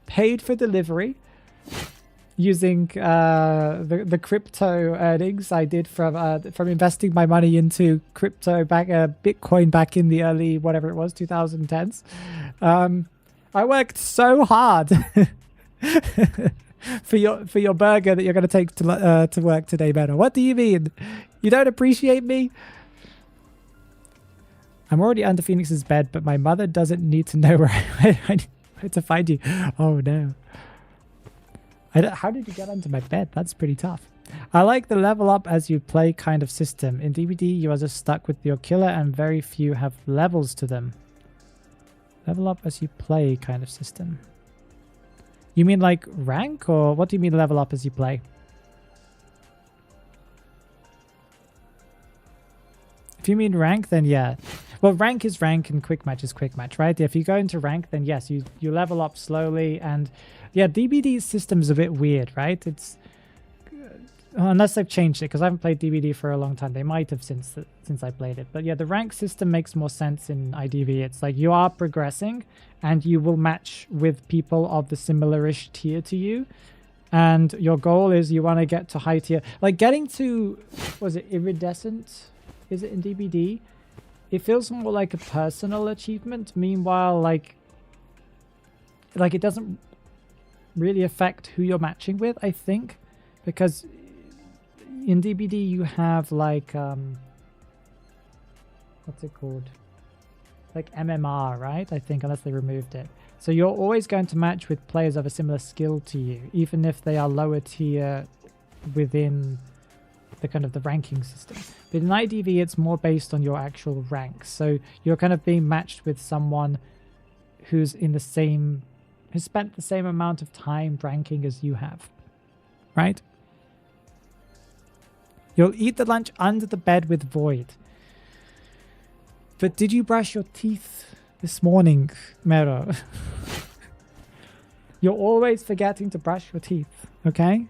paid for delivery using the crypto earnings I did from investing my money into crypto Bitcoin back in the early whatever it was 2010s. I worked so hard for your burger that you're going to take to work today, Benno. What do you mean? You don't appreciate me? I'm already under Phoenix's bed, but my mother doesn't need to know where to find you. Oh no. How did you get under my bed? That's pretty tough. I like the level up as you play kind of system. In DBD, you are just stuck with your killer and very few have levels to them. Level up as you play kind of system. You mean like rank, or what do you mean level up as you play? If you mean rank, then yeah. Well, rank is rank and quick match is quick match, right? If you go into rank, then yes, you level up slowly. And yeah, DBD's system is a bit weird, right? It's unless they've changed it, because I haven't played DBD for a long time. They might have since I played it. But yeah, the rank system makes more sense in IDV. It's like you are progressing and you will match with people of the similar-ish tier to you. And your goal is you want to get to high tier. Like getting to, was it iridescent? Is it in DBD? It feels more like a personal achievement. Meanwhile, like it doesn't really affect who you're matching with, I think. Because in DBD you have like what's it called, like MMR, right? I think, unless they removed it. So you're always going to match with players of a similar skill to you, even if they are lower tier within the kind of the ranking system. But in IDV, it's more based on your actual rank. So you're kind of being matched with someone who's in the same, who spent the same amount of time ranking as you have, right? You'll eat the lunch under the bed with Void. But did you brush your teeth this morning, Mero? You're always forgetting to brush your teeth, okay?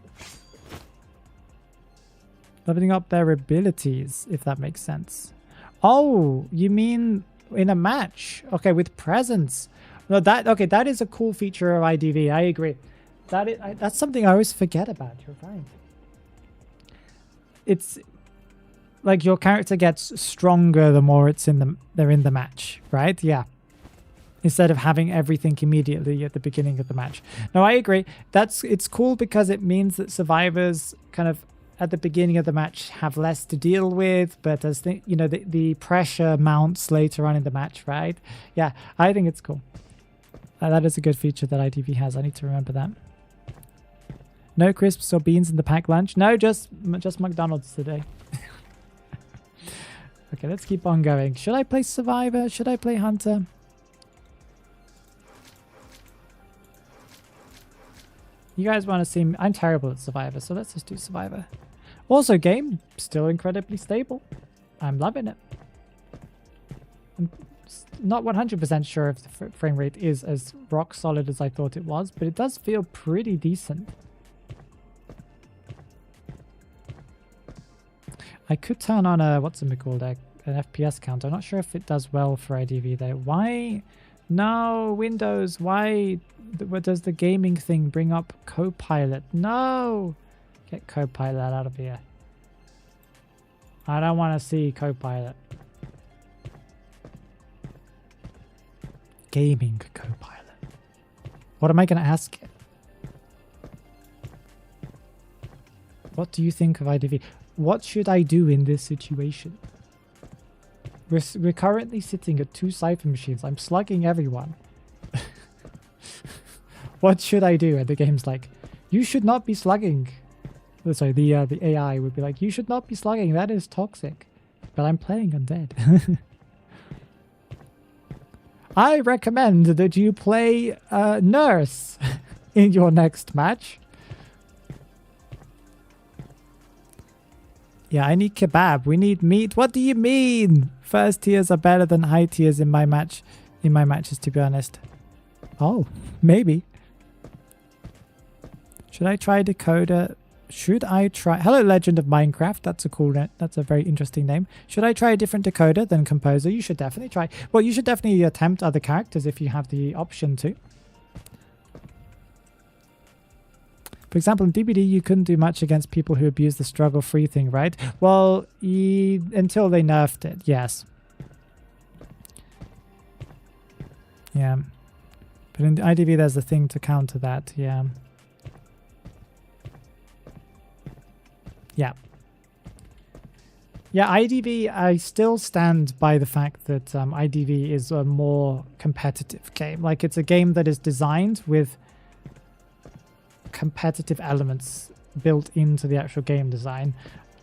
Leveling up their abilities, if that makes sense. Oh, you mean in a match? Okay, with presents. No, that is a cool feature of IDV. I agree. That's something I always forget about. You're right. It's like your character gets stronger the more they're in the match, right? Yeah. Instead of having everything immediately at the beginning of the match. No, I agree. It's cool because it means that survivors kind of at the beginning of the match have less to deal with, but as the pressure mounts later on in the match, right? Yeah, I think it's cool. That is a good feature that ITV has. I need to remember that. No crisps or beans in the packed lunch. No, just McDonald's today. Okay, let's keep on going. Should I play Survivor? Should I play Hunter? You guys want to see me? I'm terrible at Survivor, so let's just do Survivor. Also, game still incredibly stable. I'm loving it. I'm not 100% sure if the frame rate is as rock solid as I thought it was, but it does feel pretty decent. I could turn on a, what's it called, an FPS counter. I'm not sure if it does well for IDV though. Why? No, Windows, why does the gaming thing bring up Copilot? No! Get Copilot out of here. I don't want to see Copilot. Gaming Copilot. What am I going to ask it? What do you think of IDV? What should I do in this situation? We're currently sitting at 2 cipher machines. I'm slugging everyone. What should I do? And the game's like, you should not be slugging. Oh, sorry, the AI would be like, you should not be slugging. That is toxic. But I'm playing undead. I recommend that you play Nurse in your next match. Yeah, I need kebab. We need meat. What do you mean? First tiers are better than high tiers in my matches, to be honest. Oh, maybe. Should I try Decoder? Should I try... Hello, Legend of Minecraft. That's a cool... That's a very interesting name. Should I try a different decoder than Composer? You should definitely try... Well, you should definitely attempt other characters if you have the option to. For example, in DBD, you couldn't do much against people who abuse the struggle-free thing, right? Well, until they nerfed it, yes. Yeah. But in IDV, there's a thing to counter that, yeah. Yeah. Yeah, IDV, I still stand by the fact that IDV is a more competitive game. Like, it's a game that is designed with competitive elements built into the actual game design.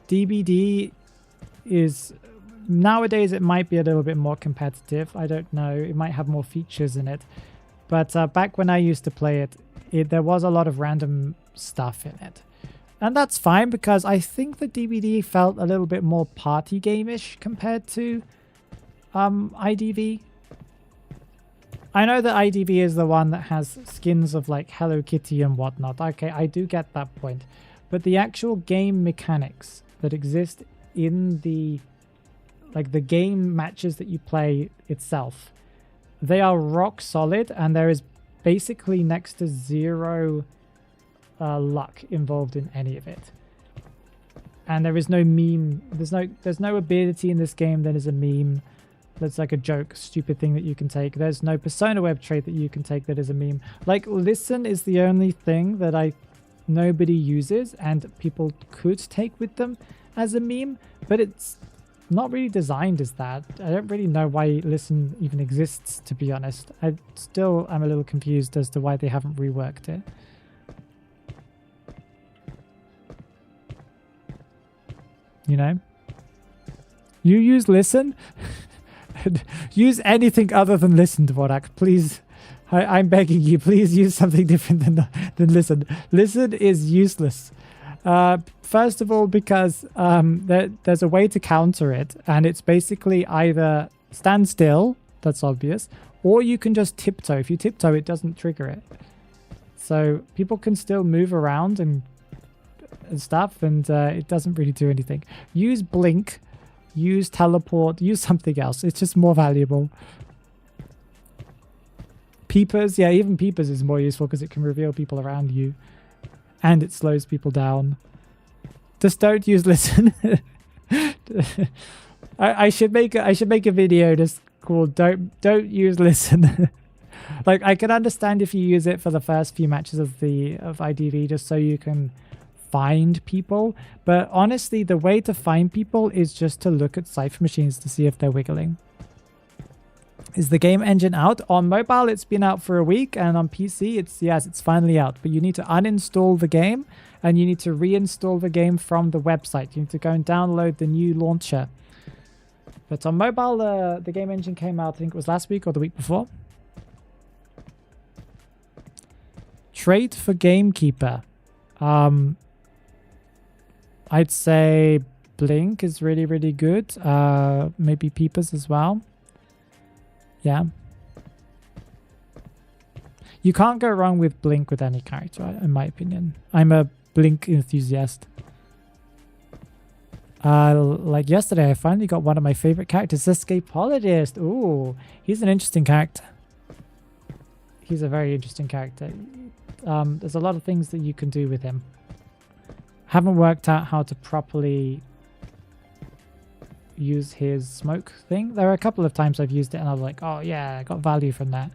DBD is... Nowadays, it might be a little bit more competitive. I don't know. It might have more features in it. But back when I used to play it, there was a lot of random stuff in it. And that's fine because I think the DBD felt a little bit more party game-ish compared to IDV. I know that IDV is the one that has skins of like Hello Kitty and whatnot. Okay, I do get that point. But the actual game mechanics that exist in the game matches that you play itself, they are rock solid, and there is basically next to zero luck involved in any of it. And there is no meme. There's no ability in this game that is a meme. That's like a joke, stupid thing that you can take. There's no Persona web trait that you can take that is a meme. Like, listen is the only thing that nobody uses and people could take with them as a meme, but it's not really designed as that. I don't really know why listen even exists, to be honest. I still am a little confused as to why they haven't reworked it. You know? You use listen? Use anything other than listen, Dvorak, please. I'm begging you, please use something different than listen. Listen is useless. First of all, because there's a way to counter it, and it's basically either stand still, that's obvious, or you can just tiptoe. If you tiptoe, it doesn't trigger it. So people can still move around and stuff, and it doesn't really do anything. Use blink, use teleport, use something else. It's just more valuable. Peepers, yeah, even peepers is more useful because it can reveal people around you, and it slows people down. Just don't use listen. I should make a video just called don't use listen. Like, I can understand if you use it for the first few matches of IDV just so you can find people, but honestly the way to find people is just to look at cipher machines to see if they're wiggling. Is the game engine out? On mobile it's been out for a week, and on PC it's finally out, but you need to uninstall the game and you need to reinstall the game from the website. You need to go and download the new launcher. But on mobile the game engine came out, I think it was last week or the week before. Trait for Gamekeeper. I'd say Blink is really, really good. Maybe Peepers as well. Yeah. You can't go wrong with Blink with any character, in my opinion. I'm a Blink enthusiast. Like yesterday, I finally got one of my favorite characters, Escapologist. Ooh, he's an interesting character. He's a very interesting character. There's a lot of things that you can do with him. Haven't worked out how to properly use his smoke thing. There are a couple of times I've used it and I was like, oh yeah, I got value from that.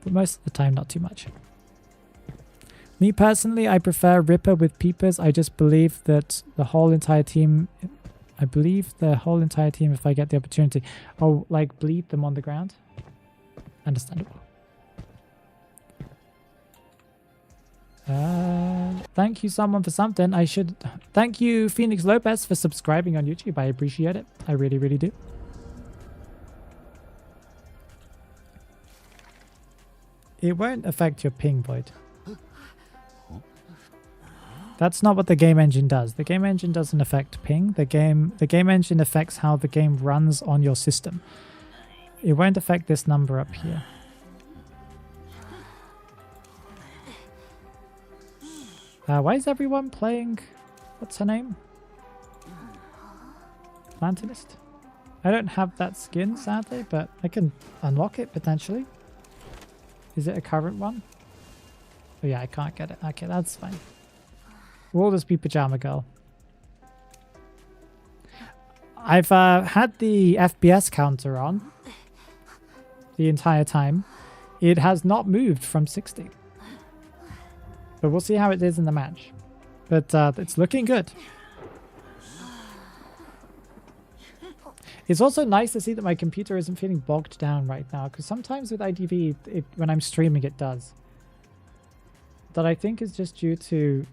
But most of the time, not too much. Me personally, I prefer Ripper with Peepers. I just believe that the whole entire team, if I get the opportunity, I'll like bleed them on the ground. Understandable. Thank you someone for something. Thank you Phoenix Lopez for subscribing on YouTube. I appreciate it. I really, really do. It won't affect your ping, Void. That's not what the game engine does. The game engine doesn't affect ping. The game engine affects how the game runs on your system. It won't affect this number up here. Why is everyone playing... What's her name? Plantinist? I don't have that skin, sadly, but I can unlock it, potentially. Is it a current one? Oh yeah, I can't get it. Okay, that's fine. We'll just be Pajama Girl. I've had the FPS counter on the entire time. It has not moved from 60. But we'll see how it is in the match. But it's looking good. It's also nice to see that my computer isn't feeling bogged down right now, because sometimes with IDV, when I'm streaming, it does. That I think is just due to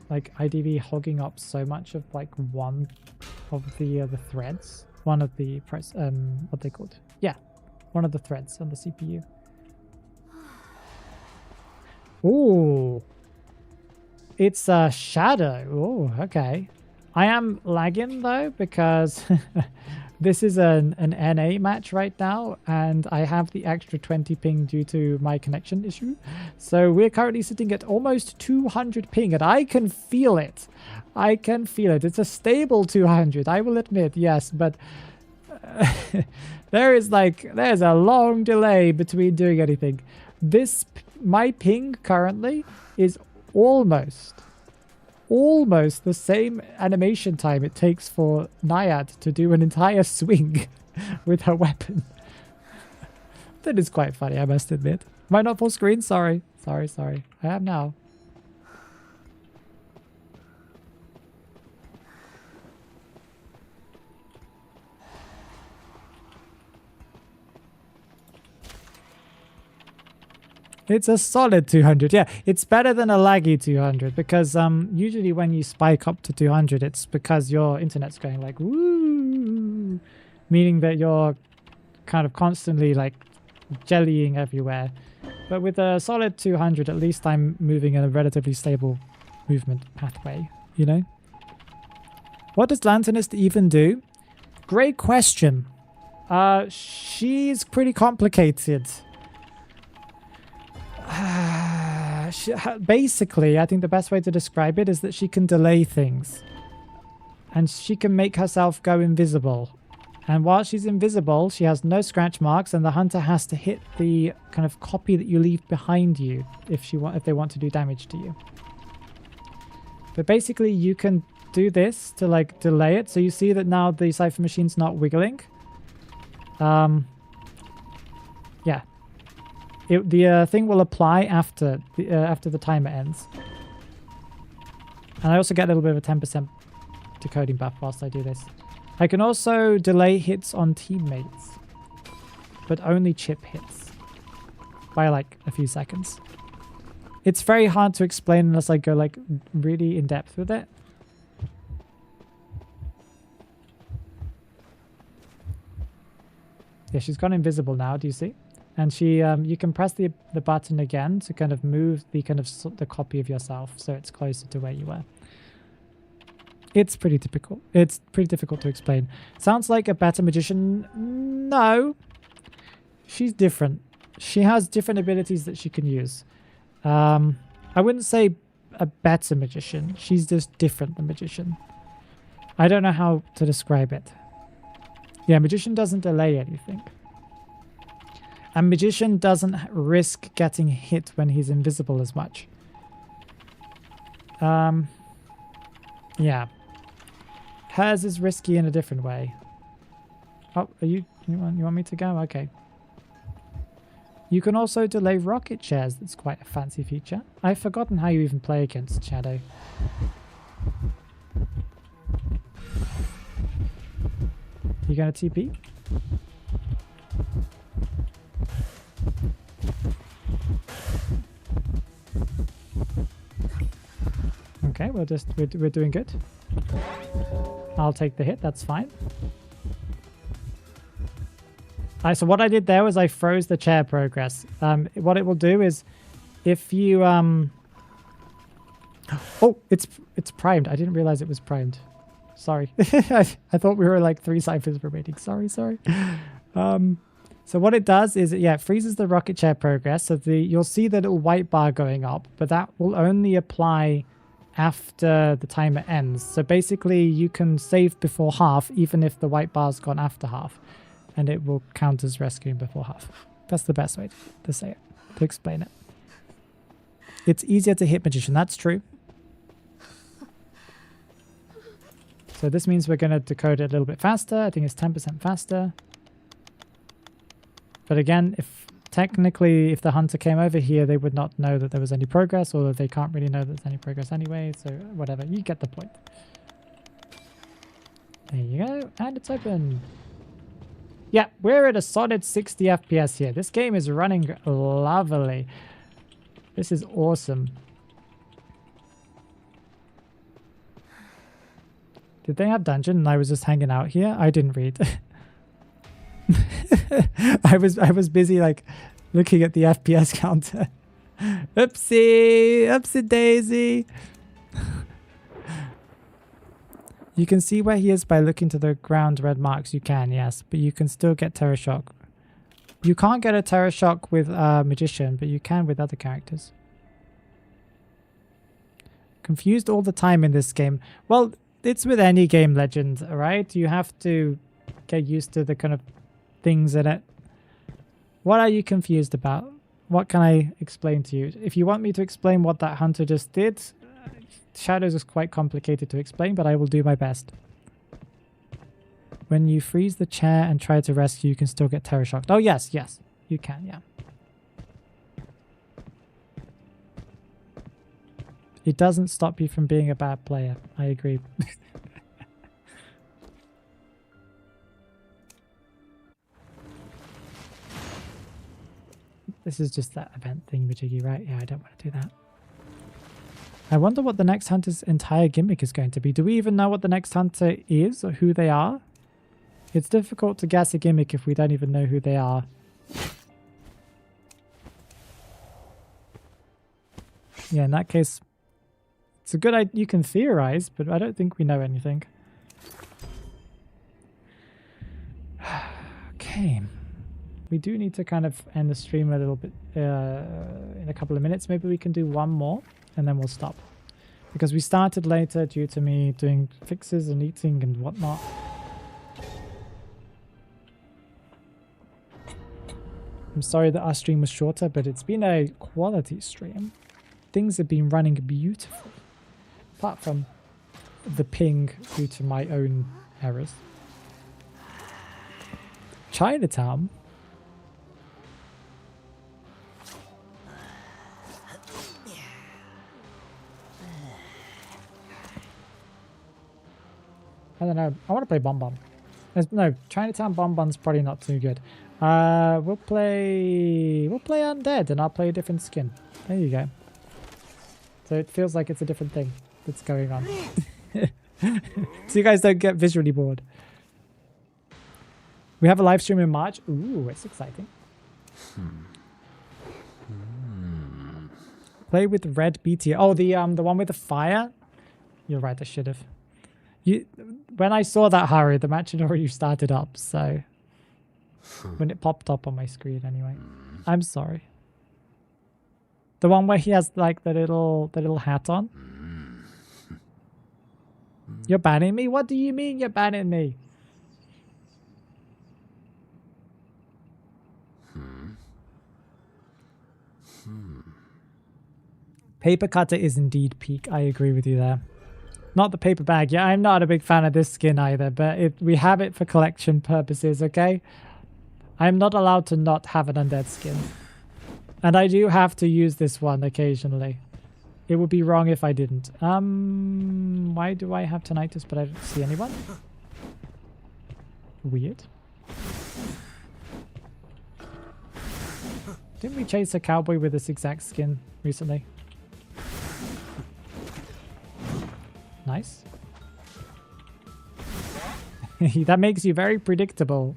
like IDV hogging up so much of like one of the threads. One of the what they called? Yeah, one of the threads on the CPU. Ooh. It's a shadow. Oh, okay. I am lagging though because this is an NA match right now and I have the extra 20 ping due to my connection issue. So we're currently sitting at almost 200 ping and I can feel it. I can feel it. It's a stable 200, I will admit, yes, but there's a long delay between doing anything. My ping currently is almost the same animation time it takes for Naiad to do an entire swing with her weapon. That is quite funny, I must admit. Am I not full screen? Sorry. I am now. It's a solid 200. Yeah, it's better than a laggy 200 because usually when you spike up to 200, it's because your internet's going like woo, meaning that you're kind of constantly like jellying everywhere. But with a solid 200, at least I'm moving in a relatively stable movement pathway, you know? What does Lanternist even do? Great question. She's pretty complicated. Basically, I think the best way to describe it is that she can delay things. And she can make herself go invisible. And while she's invisible, she has no scratch marks, and the hunter has to hit the kind of copy that you leave behind you if they want to do damage to you. But basically, you can do this to like delay it. So you see that now the cipher machine's not wiggling. Yeah. The thing will apply after the timer ends. And I also get a little bit of a 10% decoding buff whilst I do this. I can also delay hits on teammates, but only chip hits by like a few seconds. It's very hard to explain unless I go like really in depth with it. Yeah, she's gone invisible now. Do you see? And she, you can press the button again to kind of move the the copy of yourself so it's closer to where you were. It's pretty typical. It's pretty difficult to explain. Sounds like a better magician. No. She's different. She has different abilities that she can use. I wouldn't say a better magician. She's just different than magician. I don't know how to describe it. Yeah, magician doesn't delay anything. And magician doesn't risk getting hit when he's invisible as much. Yeah. Hers is risky in a different way. Oh, you want me to go? Okay. You can also delay rocket chairs. That's quite a fancy feature. I've forgotten how you even play against Shadow. You gonna TP? Okay, we're doing good. I'll take the hit, that's fine. So what I did there was I froze the chair progress. What it will do is if you oh, it's primed. I didn't realize it was primed. Sorry. I thought we were like 3 ciphers remaining. Sorry. So what it does is it freezes the rocket chair progress. So you'll see the little white bar going up, but that will only apply after the timer ends. So basically you can save before half even if the white bar's gone after half, and it will count as rescuing before half. That's the best way to say it, to explain it. It's easier to hit magician, that's true. So this means we're going to decode it a little bit faster. I think it's 10% faster. But again, if the hunter came over here, they would not know that there was any progress, or they can't really know that there's any progress anyway. So whatever, you get the point. There you go, and it's open. Yeah, we're at a solid 60 FPS here. This game is running lovely. This is awesome. Did they have dungeon and I was just hanging out here? I didn't read. I was busy like looking at the FPS counter. Oopsie daisy. You can see where he is by looking to the ground red marks. You can, yes, but you can still get Terror Shock. You can't get a Terror Shock with Magician, but you can with other characters. Confused all the time in this game. Well, it's with any game, Legend, right? You have to get used to the kind of things in it. What are you confused about? What can I explain to you? If you want me to explain what that hunter just did, Shadows is quite complicated to explain, but I will do my best. When you freeze the chair and try to rescue, you can still get Terror Shocked. Oh, yes, you can, yeah. It doesn't stop you from being a bad player. I agree. This is just that event thingy-majiggy, right? Yeah, I don't want to do that. I wonder what the next hunter's entire gimmick is going to be. Do we even know what the next hunter is or who they are? It's difficult to guess a gimmick if we don't even know who they are. Yeah, in that case, it's a good idea. You can theorize, but I don't think we know anything. Okay. We do need to kind of end the stream a little bit in a couple of minutes. Maybe we can do one more and then we'll stop. Because we started later due to me doing fixes and eating and whatnot. I'm sorry that our stream was shorter, but it's been a quality stream. Things have been running beautiful. Apart from the ping due to my own errors. Chinatown. I don't know. I want to play Bon Bon. No, Chinatown Bon Bon's probably not too good. We'll play Undead and I'll play a different skin. There you go. So it feels like it's a different thing that's going on. So you guys don't get visually bored. We have a live stream in March. Ooh, it's exciting. Play with red BT. Oh, the one with the fire? You're right, I should have. When I saw that, Haru, the match had already started up, so when it popped up on my screen anyway. I'm sorry. The one where he has like the little hat on. You're banning me? What do you mean you're banning me? Paper cutter is indeed peak. I agree with you there. Not the paper bag. Yeah, I'm not a big fan of this skin either, but we have it for collection purposes, okay? I'm not allowed to not have an undead skin. And I do have to use this one occasionally. It would be wrong if I didn't. Why do I have tinnitus but I don't see anyone? Weird. Didn't we chase a cowboy with this exact skin recently? Nice. That makes you very predictable.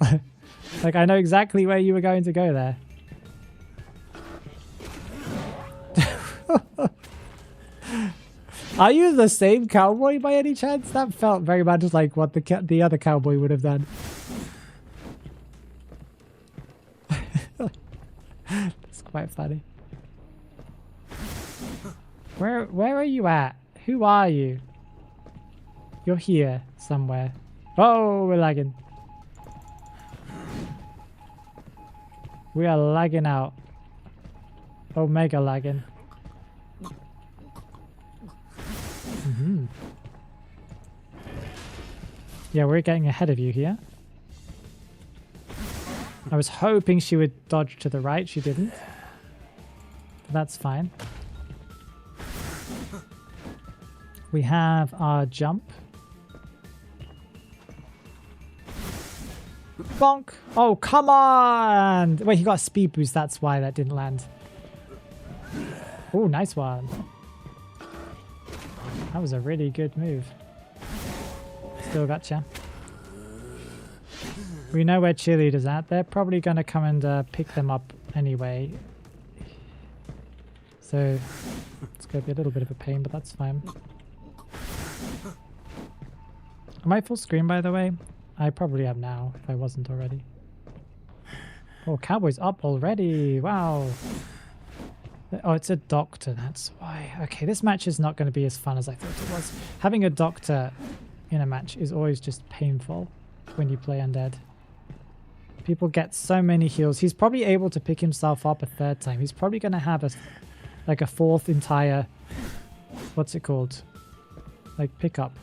Like, I know exactly where you were going to go there. Are you the same cowboy by any chance? That felt very much like what the other cowboy would have done. That's quite funny. Where are you at? Who are you? You're here somewhere. Oh, we're lagging. We are lagging out. Omega lagging. Yeah, we're getting ahead of you here. I was hoping she would dodge to the right. She didn't. But that's fine. We have our jump. Bonk! Oh, come on! Wait, he got a speed boost. That's why that didn't land. Oh, nice one. That was a really good move. Still gotcha. We know where cheerleaders at. They're probably going to come and pick them up anyway. So it's going to be a little bit of a pain, but that's fine. Am I full screen, by the way? I probably am now, if I wasn't already. Oh, Cowboy's up already. Wow. Oh, it's a doctor. That's why. Okay, this match is not going to be as fun as I thought it was. Having a doctor in a match is always just painful when you play undead. People get so many heals. He's probably able to pick himself up a third time. He's probably going to have a fourth entire... What's it called? Like, pickup.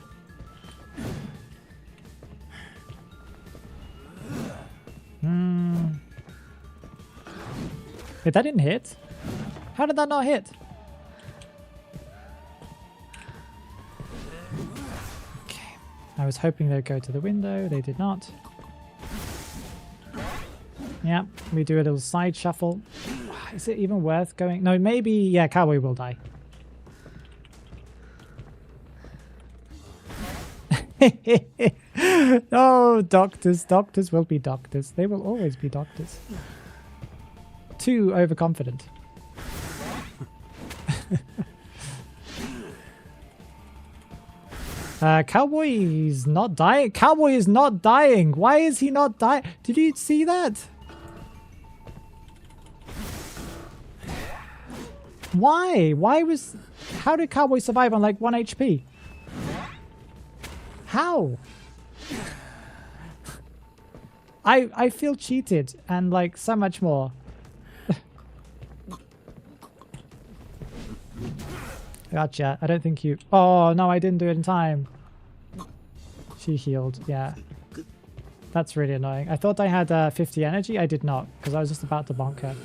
Wait, that didn't hit? How did that not hit? Okay. I was hoping they'd go to the window. They did not. Yeah, we do a little side shuffle. Is it even worth going? No, maybe, yeah, Cowboy will die. No, doctors. Doctors will be doctors. They will always be doctors. Too overconfident. Cowboy is not dying. Cowboy is not dying. Why is he not dying? Did you see that? Why? How did Cowboy survive on like 1 HP? How? I feel cheated and like so much more. Gotcha. I don't think you... Oh, no, I didn't do it in time. She healed. Yeah. That's really annoying. I thought I had 50 energy. I did not, because I was just about to bonk her.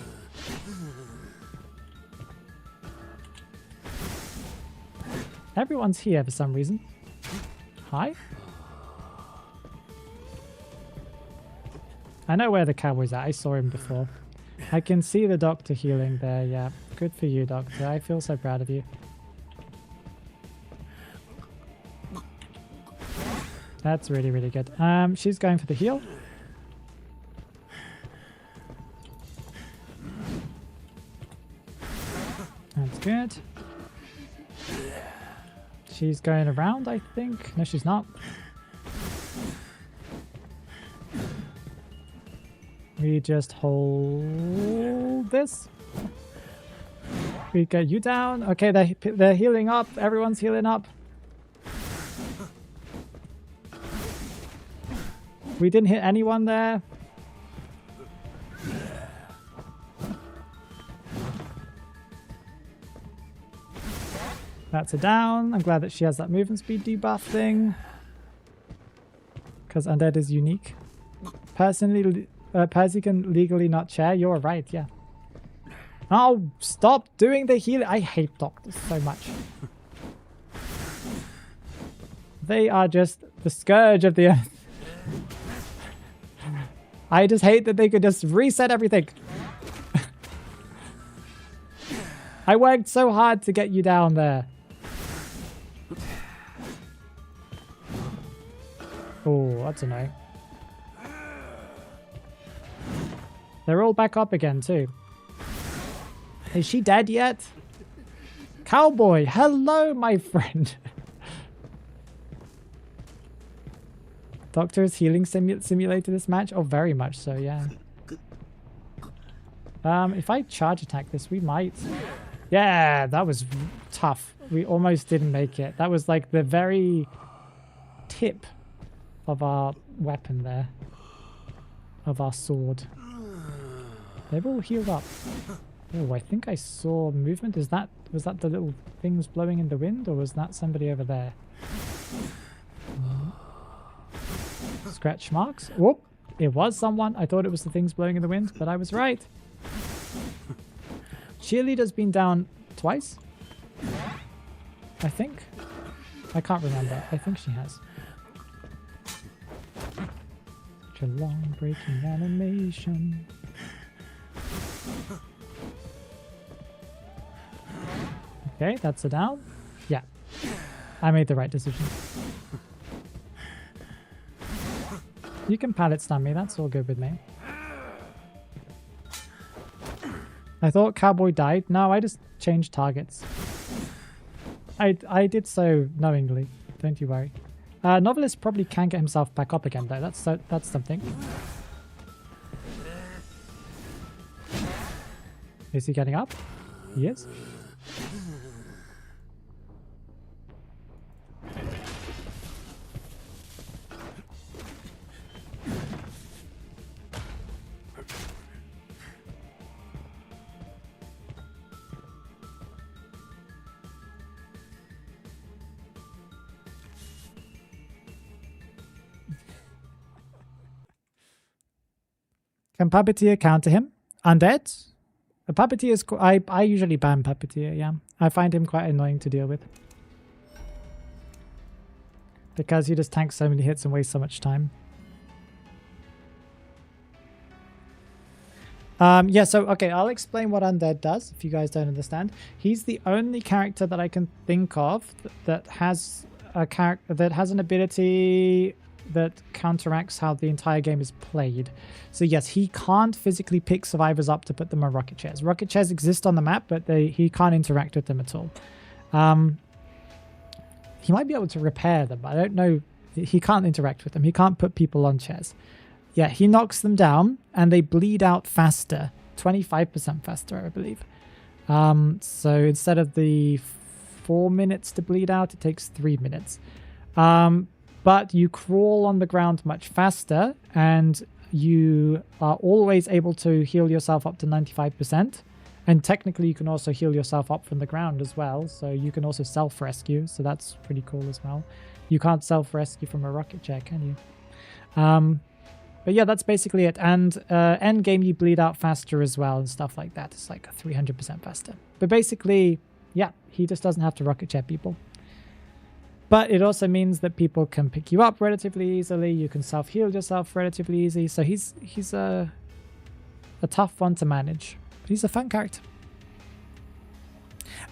Everyone's here for some reason. Hi? I know where the cowboy's at. I saw him before. I can see the doctor healing there. Yeah. Good for you, doctor. I feel so proud of you. That's really, really good. She's going for the heal. That's good. She's going around, I think. No, she's not. We just hold this. We get you down. Okay, they're healing up. Everyone's healing up. We didn't hit anyone there. That's a down. I'm glad that she has that movement speed debuff thing. Because undead is unique. Personally, Percy can legally not share. You're right, yeah. Oh, stop doing the healing. I hate doctors so much. They are just the scourge of the earth. I just hate that they could just reset everything. I worked so hard to get you down there. Oh, that's annoying. They're all back up again too. Is she dead yet? Cowboy, hello, my friend. Doctor is healing simulator this match? Oh, very much so, yeah. If I charge attack this, we might. Yeah, that was tough. We almost didn't make it. That was like the very tip of our weapon there. Of our sword. They've all healed up. Oh, I think I saw movement. Was that the little things blowing in the wind, or was that somebody over there? Scratch marks. Whoop. It was someone. I thought it was the things blowing in the wind, but I was right. Cheerleader's been down twice. I think. I can't remember. I think she has. Such a long breaking animation. Okay, that's a down. Yeah. I made the right decision. You can pallet stun me, that's all good with me. I thought Cowboy died. No, I just changed targets. I did so knowingly, don't you worry. Novelist probably can get himself back up again though, that's something. Is he getting up? He is. Can Puppeteer counter him? Undead? A Puppeteer is... I usually ban Puppeteer, yeah. I find him quite annoying to deal with. Because he just tanks so many hits and wastes so much time. Yeah, so, okay, I'll explain what Undead does, if you guys don't understand. He's the only character that I can think of that has an ability that counteracts how the entire game is played. So yes, he can't physically pick survivors up to put them on rocket chairs. Rocket chairs exist on the map, but he can't interact with them at all. He might be able to repair them, but I don't know. He can't interact with them. He can't put people on chairs. Yeah, he knocks them down and they bleed out faster. 25% faster, I believe. So instead of the 4 minutes to bleed out, it takes 3 minutes. But you crawl on the ground much faster and you are always able to heal yourself up to 95%. And technically you can also heal yourself up from the ground as well. So you can also self-rescue. So that's pretty cool as well. You can't self-rescue from a rocket chair, can you? But yeah, that's basically it. And end game, you bleed out faster as well and stuff like that. It's like 300% faster. But basically, yeah, he just doesn't have to rocket chair people. But it also means that people can pick you up relatively easily. You can self-heal yourself relatively easy. So he's a tough one to manage. But he's a fun character.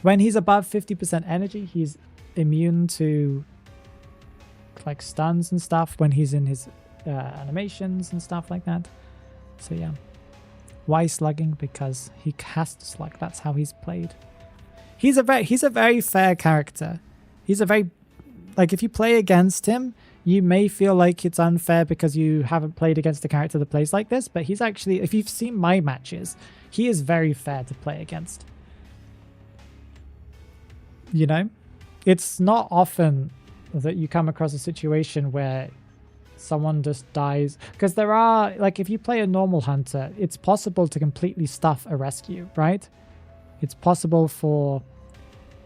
When he's above 50% energy, he's immune to like stuns and stuff when he's in his animations and stuff like that. So yeah, why slugging? Because he has to slug. That's how he's played. He's a very fair character. He's a very, like, if you play against him, you may feel like it's unfair because you haven't played against a character that plays like this, but he's actually, if you've seen my matches, he is very fair to play against. You know, it's not often that you come across a situation where someone just dies, because there are, like, if you play a normal hunter, it's possible to completely stuff a rescue, right? It's possible for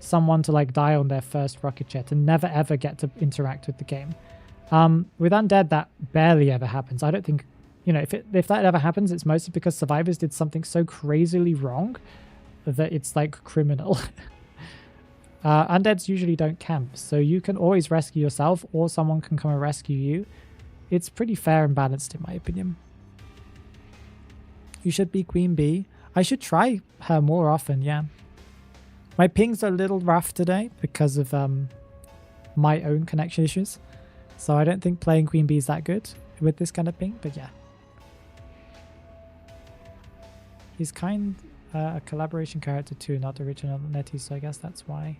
someone to like die on their first rocket jet and never ever get to interact with the game. With Undead, that barely ever happens. I don't think, you know, if that ever happens, it's mostly because survivors did something so crazily wrong that it's like criminal. Undeads usually don't camp, so you can always rescue yourself or someone can come and rescue you. It's pretty fair and balanced in my opinion. You should be Queen Bee. I should try her more often, yeah. My pings are a little rough today because of my own connection issues. So I don't think playing Queen Bee is that good with this kind of ping, but yeah. He's kind a collaboration character too, not original Netty, so I guess that's why.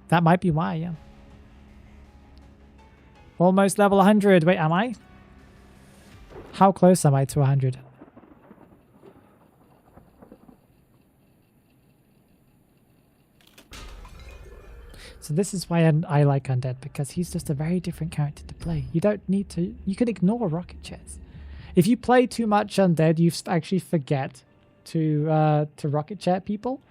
That might be why, yeah. Almost level 100. Wait, am I? How close am I to 100? So this is why I like Undead, because he's just a very different character to play. You don't need to... You can ignore rocket chairs. If you play too much Undead, you actually forget to rocket chair people.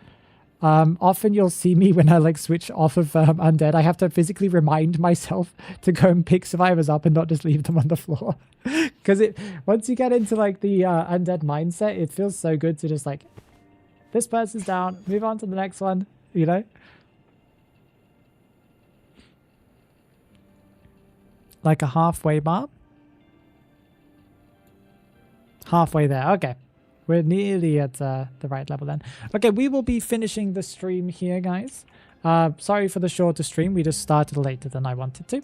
Often you'll see me when I like switch off of Undead. I have to physically remind myself to go and pick survivors up and not just leave them on the floor. Because once you get into like the Undead mindset, it feels so good to just like, this person's down, move on to the next one, you know? Like a halfway bar. Halfway there, okay. We're nearly at the right level then. Okay, we will be finishing the stream here, guys. Sorry for the shorter stream. We just started later than I wanted to.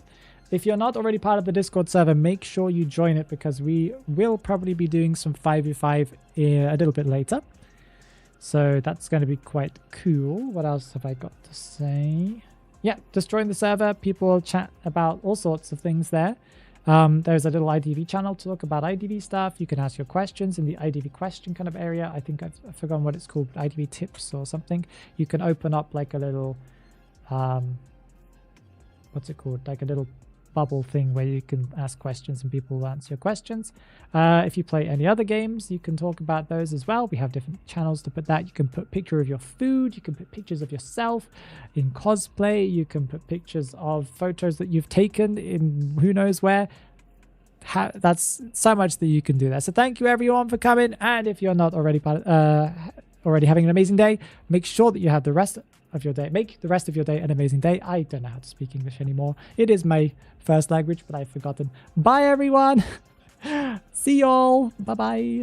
If you're not already part of the Discord server, make sure you join it because we will probably be doing some 5v5 a little bit later. So that's going to be quite cool. What else have I got to say? Yeah, just join the server. People will chat about all sorts of things there. There's a little IDV channel to talk about IDV stuff. You can ask your questions in the IDV question kind of area. I think I've forgotten what it's called, IDV tips or something. You can open up like a little, what's it called? Like a little bubble thing where you can ask questions and people will answer your questions. If you play any other games, you can talk about those as well. We have different channels to put that. You can put picture of your food. You can put pictures of yourself in cosplay. You can put pictures of photos that you've taken in who knows where. That's so much that you can do there. So thank you everyone for coming. And if you're not already already having an amazing day, make sure that you have the rest of your day. Make the rest of your day an amazing day. I don't know how to speak English anymore. It is my first language, but I've forgotten. Bye everyone. See y'all. Bye bye.